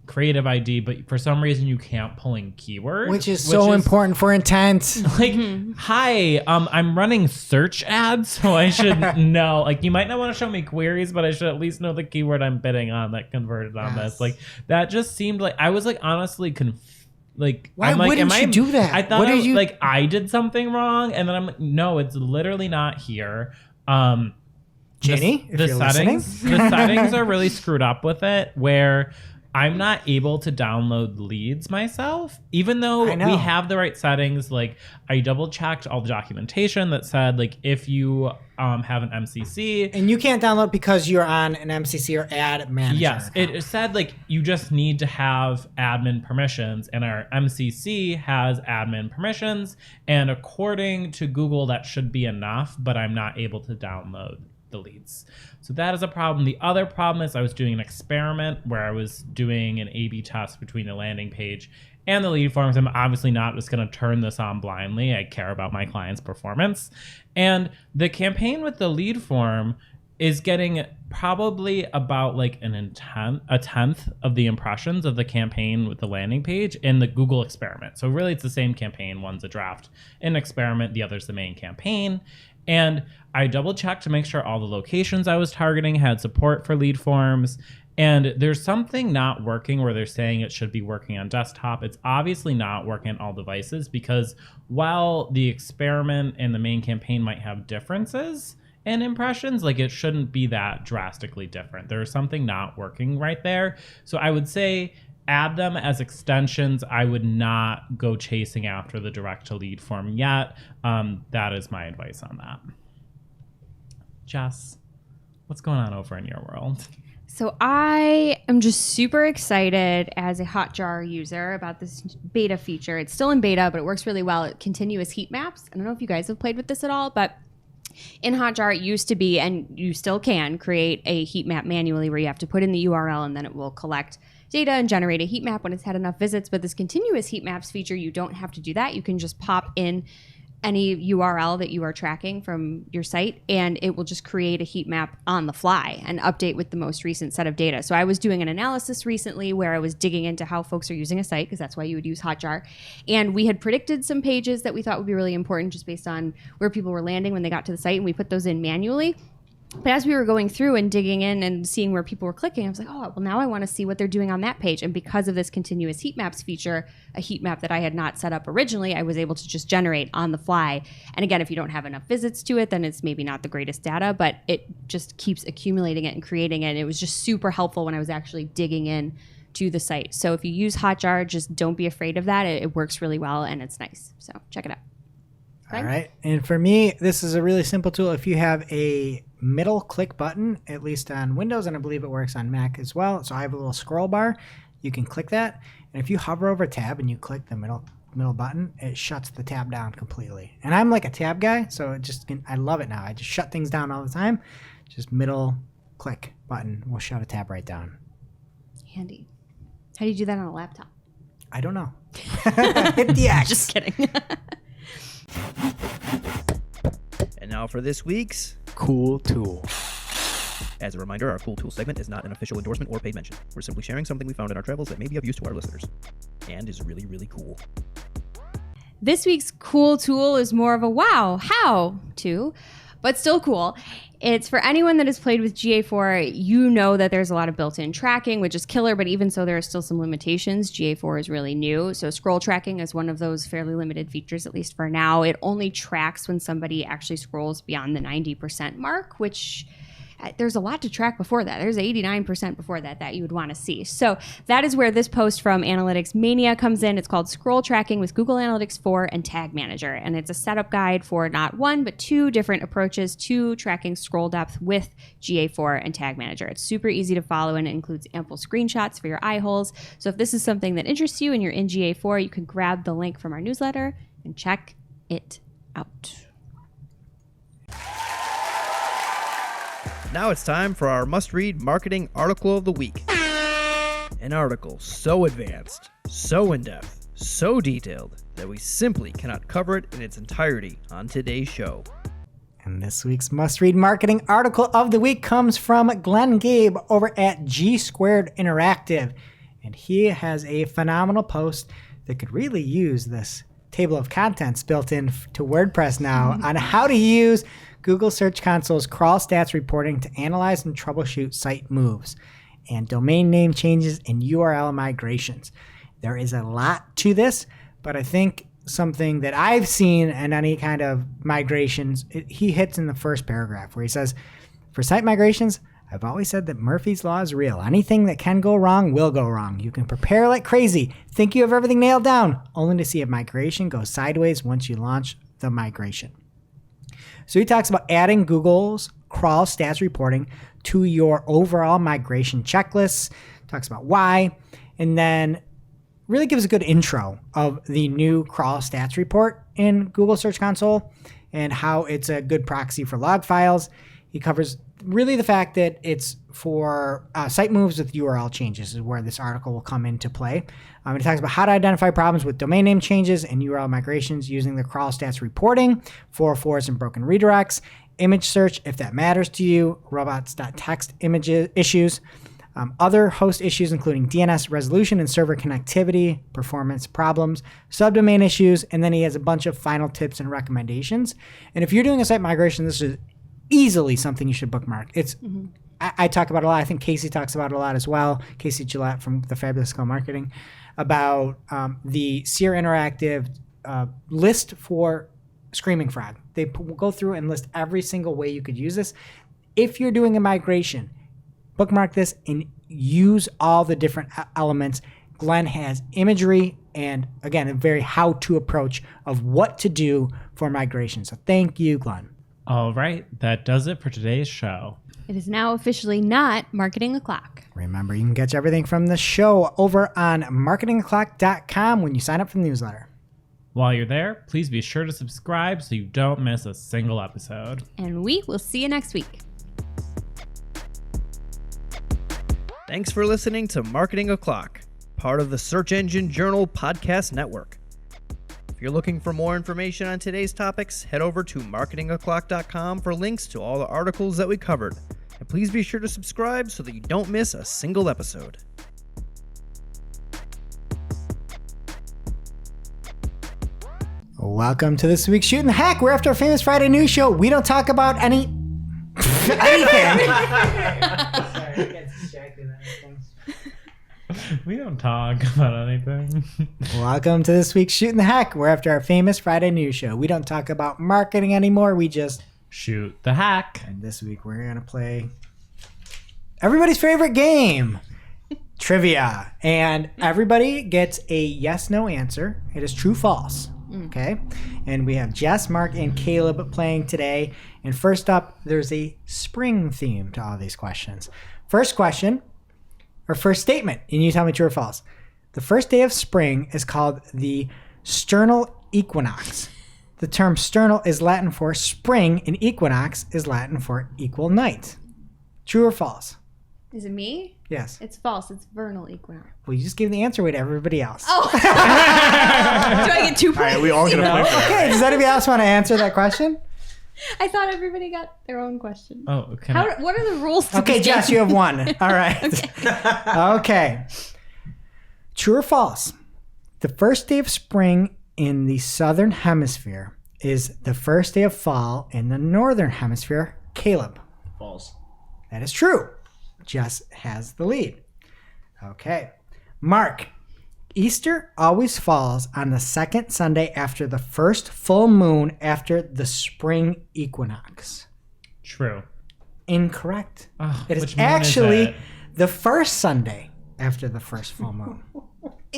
A: creative ID, but for some reason you can't pull in keywords,
C: Which is so important for intent.
A: Like, hi, I'm running search ads, so I should know. Like, you might not want to show me queries, but I should at least know the keyword I'm bidding on that converted on this. Like, that just seemed like I was like honestly like,
C: Why
A: I'm like,
C: wouldn't you do that?
A: I thought
C: What did you...
A: like I did something wrong, and then I'm like, no, it's literally not here.
C: Jenny, if
A: the
C: you're
A: settings,
C: listening.
A: the settings are really screwed up with it, where I'm not able to download leads myself, even though we have the right settings. Like I double checked all the documentation that said like if you have an MCC,
C: And you can't download because you're on an MCC or ad manager.
A: yes, it said like you just need to have admin permissions, and our MCC has admin permissions, and according to Google that should be enough, but I'm not able to download the leads. So that is a problem. The other problem is I was doing an experiment where I was doing an A/B test between the landing page and the lead forms. I'm obviously not just going to turn this on blindly. I care about my client's performance. And the campaign with the lead form is getting probably about like a tenth of the impressions of the campaign with the landing page in the Google experiment. So really it's the same campaign. One's a draft, an experiment, the other's the main campaign. And I double checked to make sure all the locations I was targeting had support for lead forms. And there's something not working where they're saying it should be working on desktop. It's obviously not working on all devices, because while the experiment and the main campaign might have differences in impressions, like it shouldn't be that drastically different. There's something not working right there. So I would say add them as extensions. I would not go chasing after the direct to lead form yet. That is my advice on that. Jess, What's going on over in your world?
B: So I am just super excited as a Hotjar user about this beta feature. It's still in beta, but it works really well. Continuous heat maps. I don't know if you guys have played with this at all, but in Hotjar it used to be, and you still can, create a heat map manually where you have to put in the URL and then it will collect data and generate a heat map when it's had enough visits. But this continuous heat maps feature, you don't have to do that. You can just pop in any URL that you are tracking from your site, and it will just create a heat map on the fly and update with the most recent set of data. So I was doing an analysis recently where I was digging into how folks are using a site, because that's why you would use Hotjar. And we had predicted some pages that we thought would be really important just based on where people were landing when they got to the site, and we put those in manually. But as we were going through and digging in and seeing where people were clicking, I was like, oh, well, now I want to see what they're doing on that page. And because of this continuous heat maps feature, a heat map that I had not set up originally, I was able to just generate on the fly. And again, if you don't have enough visits to it, then it's maybe not the greatest data, but it just keeps accumulating it and creating it. And it was just super helpful when I was actually digging in to the site. So if you use Hotjar, just don't be afraid of that. It works really well and it's nice. So check it out.
C: All right. And for me, this is a really simple tool. If you have a middle click button, at least on Windows, and I believe it works on Mac as well. So I have a little scroll bar. You can click that. And if you hover over a tab and you click the middle button, it shuts the tab down completely. And I'm like a tab guy, so I love it now. I just shut things down all the time. Just middle click button will shut a tab right down.
B: Handy. How do you do that on a laptop?
C: I don't know. Hit the X.
B: Just kidding.
D: And now for this week's
C: Cool tool.
D: As a reminder, our Cool Tool segment is not an official endorsement or paid mention. We're simply sharing something we found in our travels that may be of use to our listeners. And is really, really cool.
B: This week's cool tool is more of a wow, how to, but still cool. It's for anyone that has played with GA4, you know that there's a lot of built-in tracking, which is killer, but even so, there are still some limitations. GA4 is really new. So scroll tracking is one of those fairly limited features, at least for now. It only tracks when somebody actually scrolls beyond the 90% mark, which there's a lot to track before that. There's 89% before that you would want to see. So that is where this post from Analytics Mania comes in. It's called Scroll Tracking with Google Analytics 4 and Tag Manager. And it's a setup guide for not one, but two different approaches to tracking scroll depth with GA4 and Tag Manager. It's super easy to follow and it includes ample screenshots for your eye holes. So if this is something that interests you and you're in GA4, you can grab the link from our newsletter and check it out.
D: Now it's time for our must-read marketing article of the week. An article so advanced, so in-depth, so detailed that we simply cannot cover it in its entirety on today's show.
C: And this week's must-read marketing article of the week comes from Glenn Gabe over at G Squared Interactive. And he has a phenomenal post that could really use this table of contents built in to WordPress now on how to use Google Search Console's crawl stats reporting to analyze and troubleshoot site moves and domain name changes and URL migrations. There is a lot to this, but I think something that I've seen in any kind of migrations, he hits in the first paragraph where he says, for site migrations, I've always said that Murphy's Law is real. Anything that can go wrong will go wrong. You can prepare like crazy, think you have everything nailed down, only to see a migration go sideways once you launch the migration. So he talks about adding Google's crawl stats reporting to your overall migration checklists, talks about why, and then really gives a good intro of the new crawl stats report in Google Search Console and how it's a good proxy for log files. He covers really the fact that it's for site moves with URL changes is where this article will come into play. It talks about how to identify problems with domain name changes and URL migrations using the crawl stats reporting, 404s and broken redirects, image search if that matters to you, robots.txt images issues, other host issues including DNS resolution and server connectivity, performance problems, subdomain issues, and then he has a bunch of final tips and recommendations. And if you're doing a site migration, this is easily something you should bookmark. It's I talk about it a lot. I think Casey talks about it a lot as well. Casey Gillette from the Fabulous Skill Marketing about the Sear Interactive list for screaming frog. They go through and list every single way you could use this. If you're doing a migration, bookmark this and use all the different elements. Glenn has imagery and, again, a very how-to approach of what to do for migration. So thank you, Glenn.
A: All right, that does it for today's show.
B: It is now officially not Marketing O'Clock.
C: Remember, you can catch everything from the show over on marketingoclock.com when you sign up for the newsletter.
A: While you're there, please be sure to subscribe so you don't miss a single episode.
B: And we will see you next week.
D: Thanks for listening to Marketing O'Clock, part of the Search Engine Journal Podcast Network. If you're looking for more information on today's topics, head over to marketingoclock.com for links to all the articles that we covered. And please be sure to subscribe so that you don't miss a single episode.
C: Welcome to this week's Shooting the Hack. We're after our famous Friday news show. We don't talk about anything.
A: We don't talk about anything.
C: Welcome to this week's Shooting the Hack. We're after our famous Friday news show. We don't talk about marketing anymore. We just
A: shoot the hack.
C: And this week we're going to play everybody's favorite game, trivia. And everybody gets a yes/no answer. It is true, false. Okay. And we have Jess, Mark, and Caleb playing today. And first up, there's a spring theme to all these questions. First question, or first statement, and you tell me true or false. The first day of spring is called the sternal equinox. The term sternal is Latin for spring, and equinox is Latin for equal night. True or false?
B: Is it me?
C: Yes.
B: It's false. It's vernal equinox.
C: Well, you just gave the answer away to everybody else.
B: Oh. Do I get 2 points?
E: All right, we all get a point for that.
C: Okay, does anybody else want to answer that question?
B: I thought everybody got their own question.
A: Oh, okay.
B: What are the rules to
C: Okay,
B: this
C: Jess,
B: game?
C: you have one. All right. Okay. True or false? The first day of spring in the southern hemisphere is the first day of fall in the northern hemisphere. Caleb.
E: False.
C: That is true. Jess has the lead. Okay. Mark. Easter always falls on the second Sunday after the first full moon after the spring equinox.
A: True.
C: Incorrect.
A: Oh,
C: It is
A: which moon
C: actually
A: it?
C: the first Sunday after the first full moon.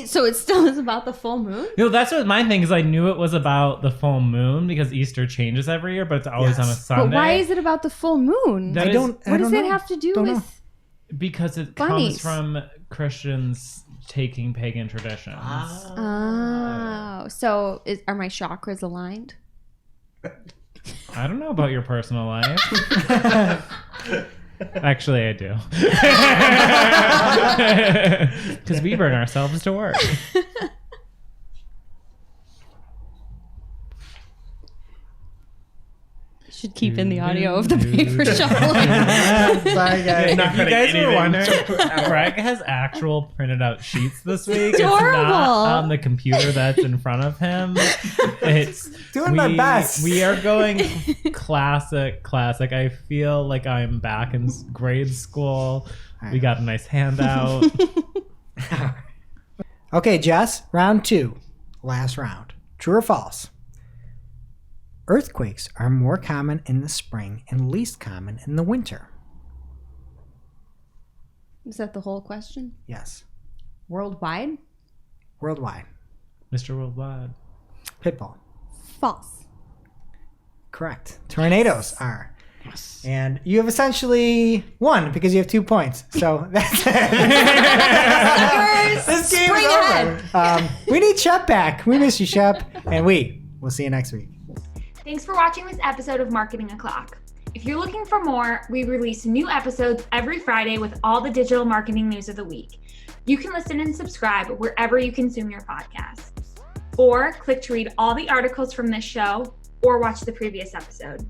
B: So it still is about the full moon?
A: No, that's what my thing is. I knew it was about the full moon because Easter changes every year, but it's always on a
C: Yes.
A: Sunday.
B: But why is it about the full moon?
A: That
C: I
A: is-
C: don't
B: What does
C: know.
B: that have to do
C: Don't
B: with...
C: know.
A: Because it
B: Bunnies.
A: comes from Christians taking pagan traditions.
B: Oh, so are my chakras aligned?
A: I don't know about your personal life. Actually, I do. Because we burn ourselves to work.
B: Should keep in the audio of the paper shuffling.
C: Sorry, guys.
E: Not
A: If you
E: cutting
A: guys were
E: anything.
A: wondering, Greg has actual printed out sheets this week.
B: Adorable.
A: It's not on the computer that's in front of him. It's
C: Doing my best.
A: We are going classic. I feel like I'm back in grade school. We got a nice handout.
C: Okay, Jess, round 2. Last round. True or false? Earthquakes are more common in the spring and least common in the winter.
B: Is that the whole question?
C: Yes.
B: Worldwide?
C: Worldwide.
A: Mr. Worldwide.
C: Pitbull.
B: False.
C: Correct. Tornadoes are. And you have essentially won because you have 2 points. So that's
B: Suckers!
C: this game
B: Spring
C: is
B: ahead.
C: over. We need Shep back. We miss you, Shep. And we'll see you next week.
F: Thanks for watching this episode of Marketing O'Clock. If you're looking for more, we release new episodes every Friday with all the digital marketing news of the week. You can listen and subscribe wherever you consume your podcasts. Or click to read all the articles from this show or watch the previous episode.